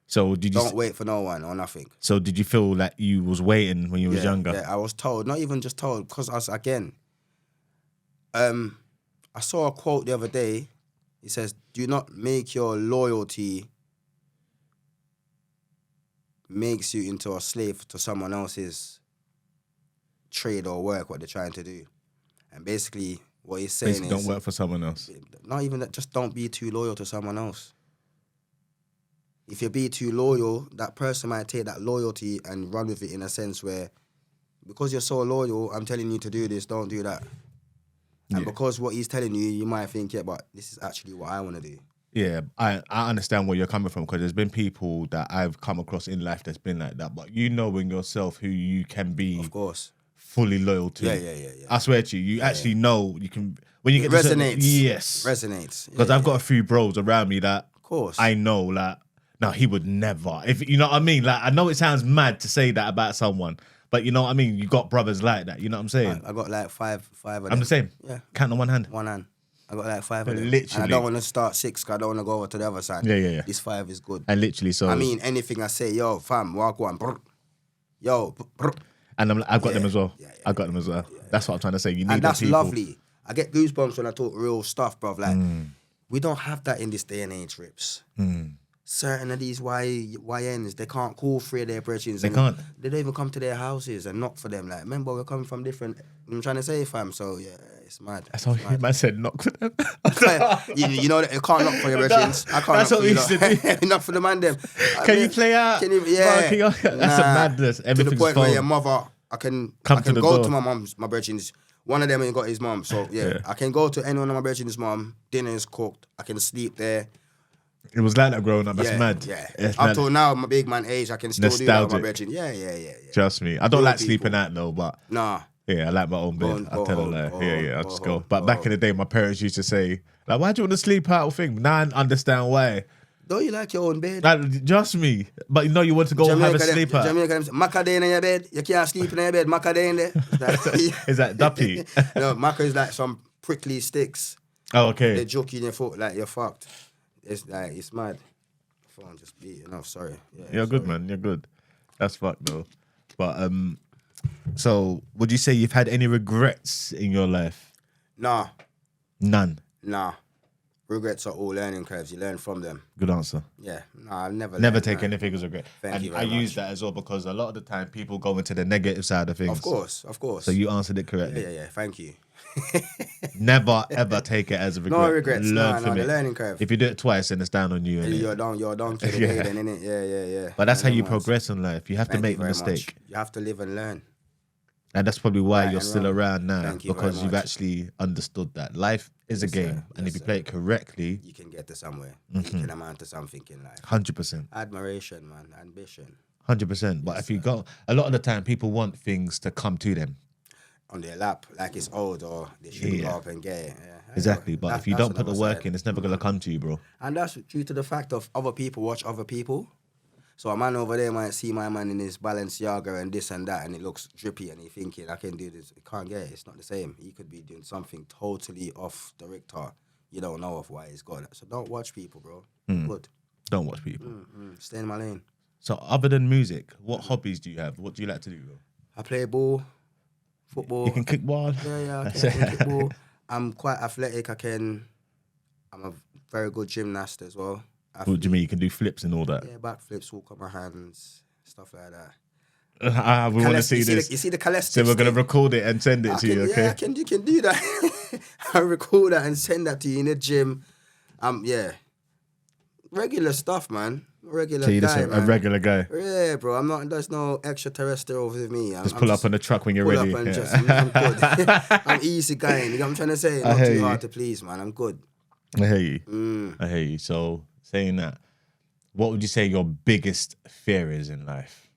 So did you Don't wait for no one or nothing. So did you feel like you was waiting when you was younger? Yeah, I was told, not even just told, because I saw a quote the other day. It says, do not make your loyalty makes you into a slave to someone else's trade or work, what they're trying to do. And basically, what he's saying is... don't work for someone else. Not even that, just don't be too loyal to someone else. If you be too loyal, that person might take that loyalty and run with it in a sense where, because you're so loyal, I'm telling you to do this, don't do that. And because what he's telling you, you might think, yeah, but this is actually what I want to do. Yeah, I understand where you're coming from, because there's been people that I've come across in life that's been like that, but you know in yourself who you can be... Of course. Fully loyal to. Yeah. I swear to you, you actually know you can when you get resonates. Yes, resonates. Because I've got a few bros around me that, of course, I know like, no, he would never. If you know what I mean, like I know it sounds mad to say that about someone, but you know what I mean. You got brothers like that. You know what I'm saying? I got like five of them. I'm the same. Yeah, count on one hand. One hand. I got like 5 of them. Literally. And I don't want to start 6 because I don't want to go over to the other side. Yeah. This 5 is good. And literally, so I mean, anything I say, yo, fam, walk one, brr. Yo, brr. And I've got them as well. I got them as well. That's what I'm trying to say. You need and that's people. lovely. I get goosebumps when I talk real stuff, bruv. Like, we don't have that in this day and age, Rippz. Certain of these YNs, they can't call 3 of their brethren. They can't. They don't even come to their houses and knock for them. Like, remember, we're coming from different... I'm trying to say, fam. So, yeah, it's mad. That's how your man said knock for them. you know that you can't knock for your brethren. I can't That's knock what we used for to do. Knock for the man, them. Can you play out? Yeah. That's a madness. To the Everything's point where phone. your mother... I can Come to the go door. to my brethren's. One of them ain't got his mum, so yeah, I can go to any one of my brethren's mum. Dinner is cooked. I can sleep there. It was like that growing up. That's mad. Yeah. It's Up mad. till now, my big man age, I can still do that with my Nostalgic. brethren. Yeah. Trust me. I don't Real like people. sleeping out though, but Nah. yeah, I like my own bed. Go I tell home, her go like, home, I'll go just home, go. But go back in the day, my parents used to say, like, why do you want to sleep out thing? Now I understand why. Don't you like your own bed? Like, just me. But you know you want to go have a sleep out. Jamaica, Maca in your bed. You can't sleep in your bed. Maca in there. Is that duppy? No, Maca is like some prickly sticks. Oh, okay. They joke you in your foot like you're fucked. It's like, it's mad. Phone just beating off, sorry. Yeah, You're good, man. You're good. That's fucked though. But so would you say you've had any regrets in your life? Nah. None. Regrets are all learning curves. You learn from them. Good answer. Yeah. Nah, I've never Take learned, anything as a regret. Thank you very I use much. that as well because a lot of the time people go into the negative side of things. Of course. So you answered it correctly. Yeah. Thank you. Never ever take it as a regret. No regrets. Learn from the it. learning curve. If you do it twice, then it's down on you. innit? You're down to the day then, innit? Yeah. But that's how you Once. progress in life. You have to Thank make you the very mistake. much. You have to live and learn. And that's probably why Right you're and still wrong. around now. Thank you very Because you've much. actually understood that life is a Yes, game. sir. And Yes, if you sir. play it correctly, You can get to somewhere. You can amount to something in life. 100%. Admiration, man. Ambition. 100%. But if you go, a lot of the time people want things to come to them. On their lap, like it's old, or they should go up and get it. Yeah. Exactly. But if you That's don't put the another work side. in, it's never going to come to you, bro. And that's due to the fact of other people watch other people. So a man over there might see my man in his Balenciaga and this and that, and it looks drippy, and he thinking, I can do this. He can't get it. It's not the same. He could be doing something totally off the Richter. You don't know of why he's got it. So don't watch people, bro. Good. Don't watch people. Stay in my lane. So other than music, what hobbies do you have? What do you like to do, bro? I play ball, Football. You can kick ball. Yeah, I can kick ball. I'm quite athletic. I'm a very good gymnast as well. What do you mean? You can do flips and all that? Yeah, backflips, walk on my hands, stuff like that. We want to see this. You see the calisthenics. So we're going to record it and send it to you, okay? Yeah, you can do that. I record that and send that to you in the gym. Yeah. Regular stuff, man. Regular So you're guy, just man. a regular guy. Yeah, bro. I'm not. There's no extraterrestrial with me. Just pull up on the truck when you're ready. Pull up and I'm good. I'm easy guy. You know what I'm trying to say? Not too hard to please, man. I'm good. I hear you. I hear you. So saying that, what would you say your biggest fear is in life?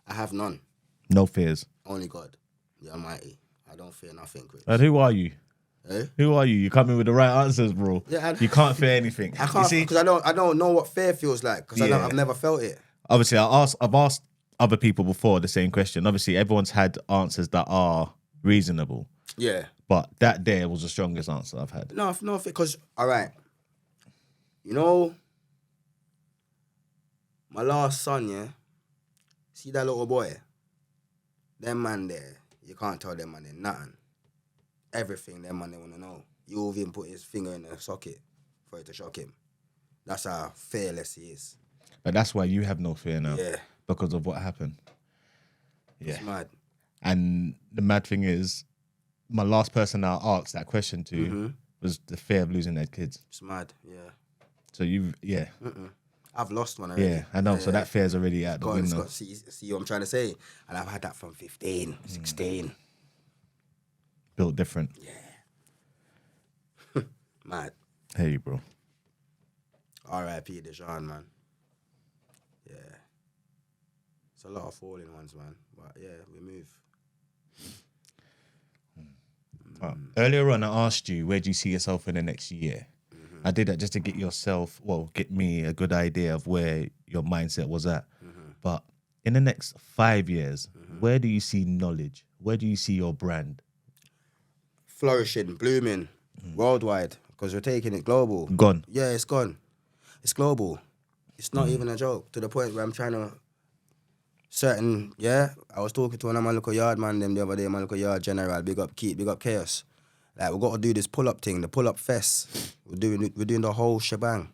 I have none. No fears. Only God, the Almighty. I don't fear nothing, Rippz. And who are you? Eh? Who are you? You come in with the right answers, bro. Yeah, you can't fear anything. I can't because I don't know what fear feels like because I've never felt it. Obviously, I've asked other people before the same question. Obviously, everyone's had answers that are reasonable. Yeah. But that there was the strongest answer I've had. No, because all right, you know, my last son, yeah. See that little boy? Them man there, you can't tell them man there nothing. Everything them man they want to know. You even put his finger in the socket for it to shock him. That's how fearless he is. But that's why you have no fear now. Yeah. Because of what happened. Yeah. It's mad. And the mad thing is, my last person I asked that question to was the fear of losing their kids. It's mad, yeah. So I've lost one already. Yeah, I know. So that fear's already out the window. See what I'm trying to say? And I've had that from 15, 16. Built different. Yeah. Mad. Hey, bro. R.I.P. Dejan, man. Yeah. It's a lot of falling ones, man. But yeah, we move. Earlier on, I asked you, where do you see yourself in the next year? I did that just to get me a good idea of where your mindset was at. But in the next 5 years, where do you see knowledge? Where do you see your brand? Flourishing, blooming, worldwide, because we're taking it global. Gone. Yeah, it's gone. It's global. It's not even a joke, to the point where I'm trying to I was talking to one of my local yard man them the other day, my local yard general, big up Keith, big up Chaos. Like, we got to do this pull-up thing, the pull-up fest. We're doing the whole shebang.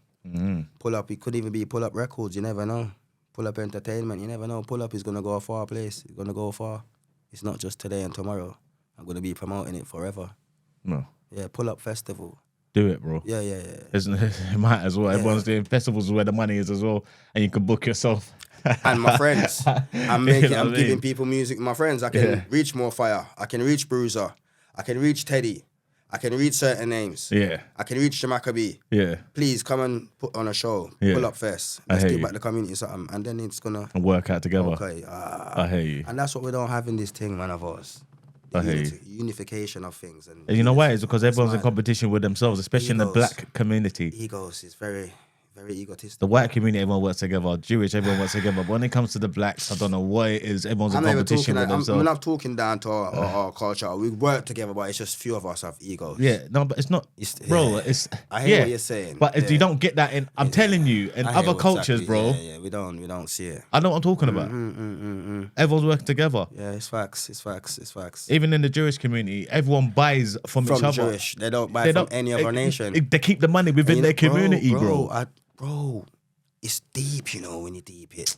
Pull-up, it could even be pull-up records, you never know. Pull-up entertainment, you never know. Pull-up is going to go a far place. It's going to go far. It's not just today and tomorrow. I'm going to be promoting it forever. No. Yeah, pull-up festival. Do it, bro. Yeah. It might as well. Yeah. Everyone's doing festivals where the money is as well. And you can book yourself. And my friends. I'm giving people music. My friends, I can reach More Fire. I can reach Bruiser. I can reach Teddy. I can reach certain names. Yeah. I can reach Jamaica. Yeah. Please come and put on a show. Yeah. Pull up fest. Let's give back the community something. And then it's going to work out together. Okay. I hear you. And that's what we don't have in this thing, man, of ours. I hear you. Unification of things. And you know why? It's because everyone's in competition with themselves, especially in the black community. Egos is very, very egotistic. The white community, everyone works together. Jewish, everyone works together. But when it comes to the blacks, I don't know what it is. Everyone's in competition with themselves. I'm not talking down to our culture. We work together, but it's just few of us have egos. Yeah, no, but it's not, bro. It's I hear what you're saying, but you don't get that in. I'm telling you, in other cultures, bro. Yeah, we don't see it. I know what I'm talking about. Everyone's working together. Yeah, it's facts. Even in the Jewish community, everyone buys from each other. Jewish, they don't buy from any other nation. They keep the money within their community, bro. Bro, it's deep, you know, when you deep it.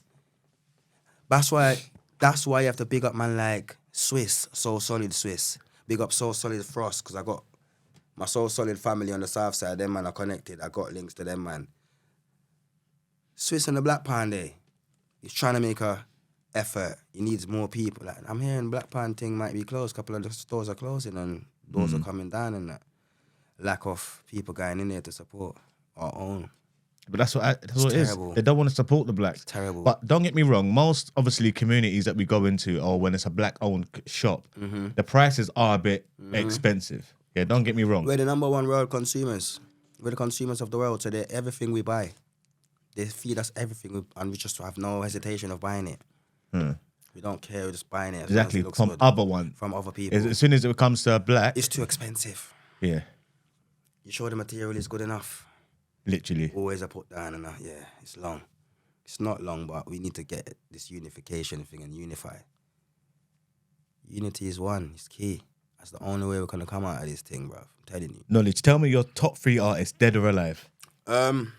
That's why you have to big up man like Swiss, Soul Solid Swiss. Big up Soul Solid Frost, because I got my Soul Solid family on the south side. Them man are connected. I got links to them, man. Swiss on the Black Pan Day. He's trying to make a effort. He needs more people. Like, I'm hearing Black Pan thing might be closed. A couple of the stores are closing and doors are coming down and that. Lack of people going in there to support our own. But that's what it is. They don't want to support the blacks. It's terrible. But don't get me wrong. Most, obviously, communities that we go into, or when it's a black-owned shop, the prices are a bit expensive. Yeah, don't get me wrong. We're the number one world consumers. We're the consumers of the world. So everything we buy, they feed us everything, and we just have no hesitation of buying it. We don't care. We're just buying it. Exactly. From other people. As soon as it comes to black, it's too expensive. Yeah. You sure the material is good enough? Literally. Always a put down and it's long. It's not long, but we need to get this unification thing and unify. Unity is one. It's key. That's the only way we're gonna come out of this thing, bro. I'm telling you. Knowledge, tell me your top 3 artists, dead or alive. Bounty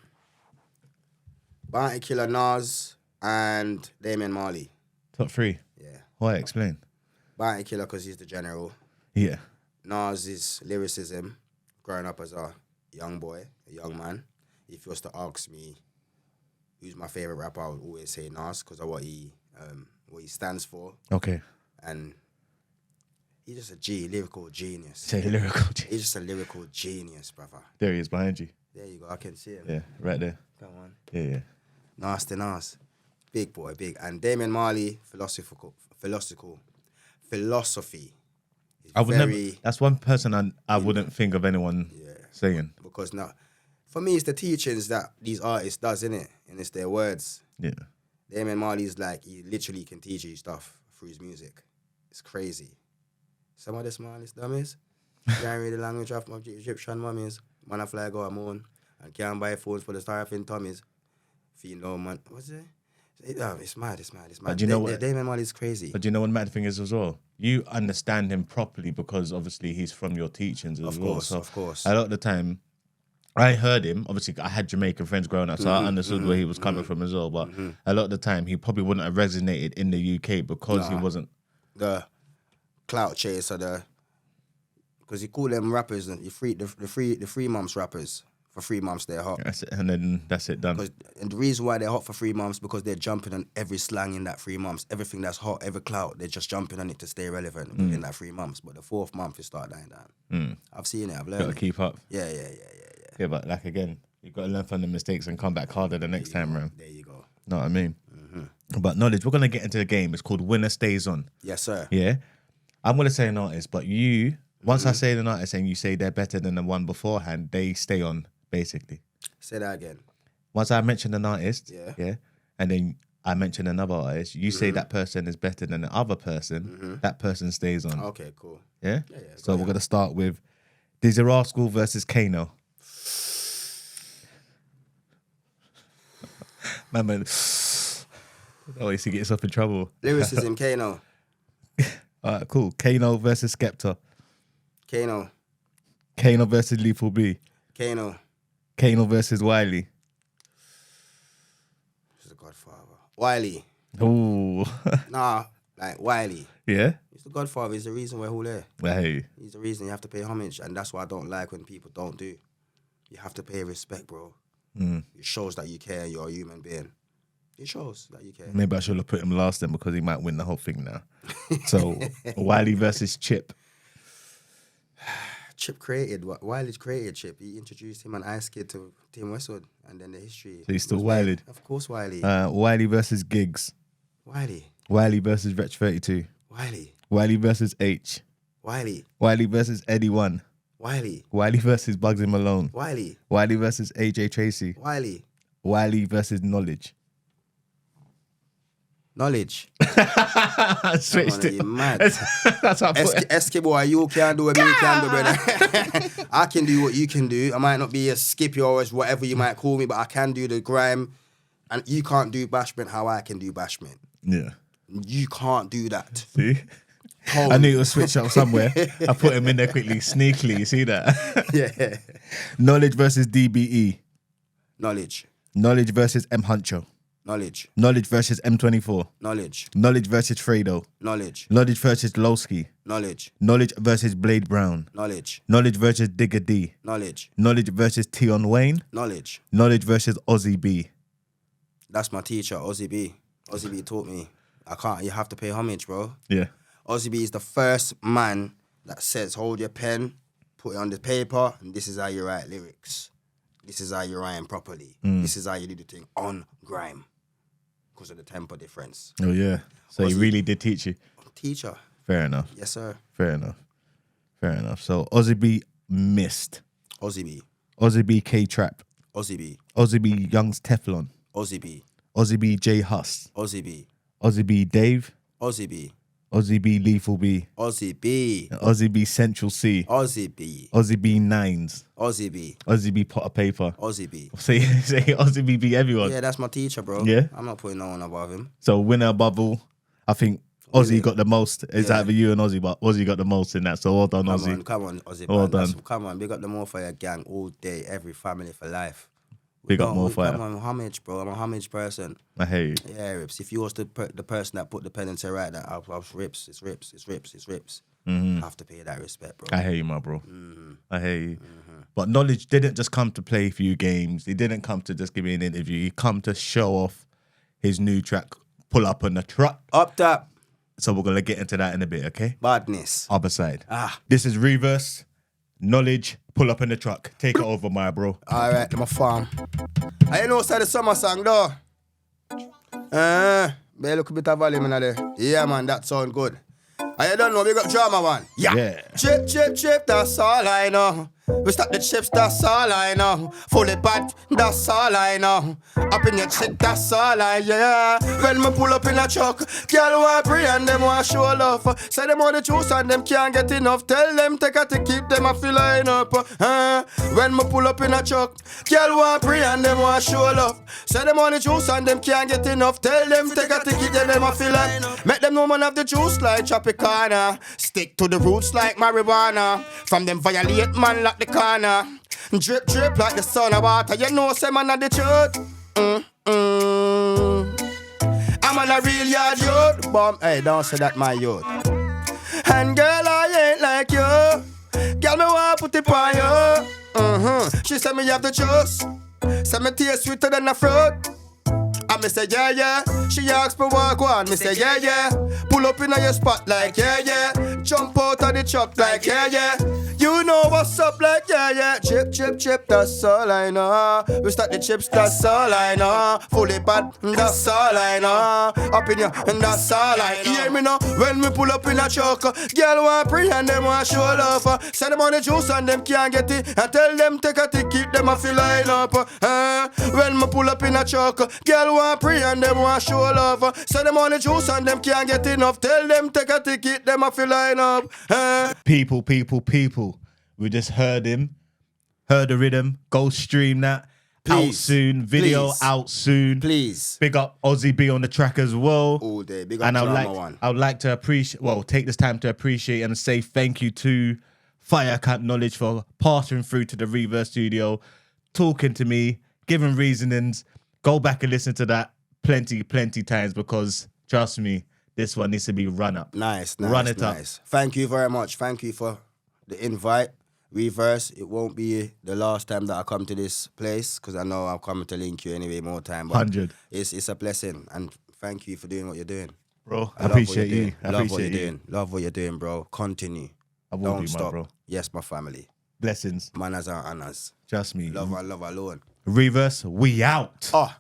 Killer, Nas, and Damian Marley. Top 3? Yeah. Why? Explain. Bounty Killer because he's the general. Yeah. Nas is lyricism. Growing up as a young boy, a young man. If you was to ask me who's my favorite rapper, I would always say Nas because of what he stands for. Okay. And he's just a lyrical genius. Say lyrical genius. He's just a lyrical genius, brother. There he is behind you. There you go. I can see him. Yeah, right there. Come on. Yeah. Nasty Nas. Big boy, big. And Damian Marley, philosophy. I would never. That's one person I wouldn't think of anyone saying. Because now, for me, it's the teachings that these artists does, innit? And it's their words. Yeah. Damian Marley's like, he literally can teach you stuff through his music. It's crazy. Some of the smallest dummies can't read the language of my Egyptian mummies. Man, I fly go a moon and can't buy phones for the starving tummies. Feel no man. What's it? It's mad. But do you know what? Damian Marley's crazy. But do you know what the mad thing is as well? You understand him properly because obviously he's from your teachings as well. Of course. A lot of the time, I heard him. Obviously, I had Jamaican friends growing up, so I understood where he was coming from as well. But a lot of the time, he probably wouldn't have resonated in the UK because he wasn't the clout chaser. Because you call them rappers, and the free months rappers. For 3 months, they're hot. That's it, and then that's it, done. And the reason why they're hot for 3 months because they're jumping on every slang in that 3 months. Everything that's hot, every clout, they're just jumping on it to stay relevant in that 3 months. But the 4th month, it start dying down. I've seen it. I've learned. Got to keep up. Yeah. Yeah, but like again, you've got to learn from the mistakes and come back harder the next time round. There you go. Know what I mean? But Knowledge, we're gonna get into the game. It's called Winner Stays On. Yes, sir. Yeah, I'm gonna say an artist, but you once I say an artist and you say they're better than the one beforehand, they stay on basically. Say that again. Once I mention an artist, and then I mention another artist, you say that person is better than the other person, that person stays on. Okay, cool. Yeah? So we're going to start with Dizzy Rascal versus Kano. Man, always he gets yourself in trouble. Lyricism, Kano. All right, cool. Kano versus Skepta. Kano. Kano versus Lethal B. Kano. Kano versus Wiley. He's the Godfather. Wiley. Ooh. Nah, like Wiley. Yeah? He's the Godfather. He's the reason we're all there. Hey. He's the reason you have to pay homage. And that's what I don't like when people don't do. You have to pay respect, bro. It shows that you care. You're a human being. It shows that you care. Maybe I should have put him last then because he might win the whole thing now. So, Wiley versus Chip. Chip created, Wiley created Chip. He introduced him and Ice Kid to Team Westwood, and then the history. So he's still Wiley? Of course, Wiley. Wiley versus Giggs. Wiley. Wiley versus Wretch 32. Wiley. Wiley versus H. Wiley. Wiley versus Eddie One. Wiley. Wiley versus Bugsy Malone. Wiley. Wiley versus AJ Tracy. Wiley. Wiley versus Knowledge. Knowledge. Switched it. You mad. That's how I put it. Eskimo, you can't do what me can do, brother. I can do what you can do. I might not be a skippy or whatever you might call me, but I can do the grime. And you can't do bashment how I can do bashment. Yeah. You can't do that. See? I knew it was switch up somewhere. I put him in there quickly, sneakily. You see that? Yeah. Knowledge versus DBE. Knowledge. Knowledge versus M Huncho. Knowledge. Knowledge versus M24. Knowledge. Knowledge versus Fredo. Knowledge. Knowledge versus Lowski. Knowledge. Knowledge versus Blade Brown. Knowledge. Knowledge versus Digger D. Knowledge. Knowledge versus Tion Wayne. Knowledge. Knowledge versus Ozzy B. That's my teacher, Ozzy B. Ozzy B taught me. You have to pay homage, bro. Yeah. Ozzy B is the first man that says, hold your pen, put it on the paper, and this is how you write lyrics. This is how you rhyme properly. This is how you do the thing on grime. Because of the tempo difference. Oh, yeah. So he really did teach you. Teacher. Fair enough. Yes, sir. Fair enough. So Ozzy B missed. Ozzy B. Ozzy B K-Trap. Ozzy B. Ozzy B Young's Teflon. Ozzy B. Ozzy B J Huss. Ozzy B. Ozzy B Dave. Ozzy B. Ozzy B Lethal B. Ozzy B. Ozzy B Central C. Ozzy B. Ozzy B Nines. Ozzy B. Ozzy B Potter Paper. Ozzy B. Say Ozzy B be everyone. Yeah, that's my teacher, bro. Yeah? I'm not putting no one above him. So winner above all, I think Ozzy got the most. It's either you and Ozzy, but Ozzy got the most in that. So well done, Ozzy. Come on, Ozzy. Well Man. done. Come on, big up the More Fire gang all day, every family for life. Big up More Fire. Come on, homage, bro. I'm a homage person. I hate you. Yeah, Rippz. If you was the person that put the pen and say, right, that I was Rippz, it's Rippz, it's Rippz, it's Rippz. I have to pay that respect, bro. I hate you, my bro. I hate you. But Knowledge didn't just come to play a few games. He didn't come to just give me an interview. He come to show off his new track, Pull Up on the Truck. Up top. So we're going to get into that in a bit, okay? Badness. Other side. Ah. This is Re-VERS, Knowledge, Pull Up in the Truck. Take it over, my bro. All right, I'm a farm. I know it's the summer song, though. Better look a bit of volume in there. Yeah, man, that sound good. I don't know, we got drama one. Yeah. Chip, chip, chip, that's all I know. We start the chips, that's all I know. Fully bad, that's all I know. Up in your chick, that's all I, yeah. When me pull up in a truck, girl want pray and them want show love. Say them want the juice and them can't get enough. Tell them take a to keep them a feel line up. When me pull up in a truck, girl want pray and them want show love. Say them want the juice and them can't get enough. Tell them take a to keep them a feel line up. Make them know man have the juice like Tropicana. Stick to the roots like marijuana. From them violate man like the corner. Drip, drip like the sun of water. You know, say man of the truth. I'm on a real yard youth. Bomb, hey, don't say that my youth. And girl, I ain't like you. Girl, me want put it on you. She said me have the juice. Say me taste sweeter than the fruit. And me say yeah, yeah. She asks me what go on. Me say yeah, yeah. Pull up in your spot like yeah, yeah. Jump out of the truck like yeah, yeah. You know what's up like yeah, yeah. Chip, chip, chip, that's all I know. We start the chips, that's all I know. Fully bad, that's all I know. Up in your, and that's all I know. Hear me now, when we pull up in a truck, girl want pray and them want show love. Say them on the juice and them can't get it. And tell them take a ticket, them a feel line up. When we pull up in a truck, girl want pray and them want show love. Say them on the juice and them can't get enough. Tell them take a ticket, them a feel line up. People. We just heard him, heard the rhythm. Go stream that. Please. Out soon. Video Please. out soon. Please. Big up Ozzy B on the track as well. All day. Big up And Drama I would like to take this time to appreciate and say thank you to FireKnowledge for passing through to the Re-VERS studio, talking to me, giving reasonings. Go back and listen to that plenty times because trust me, this one needs to be run up. Nice. Run it up. Thank you very much. Thank you for the invite. Re-VERS, it won't be the last time that I come to this place because I know I'm coming to link you anyway more time. But 100. It's a blessing and thank you for doing what you're doing. Bro, I appreciate you. Love what you're doing. Love what you're doing, bro. Continue. I will Don't do, stop. my bro. Yes, my family. Blessings. Manners are honors. Trust me. Love alone. Re-VERS, we out. Oh.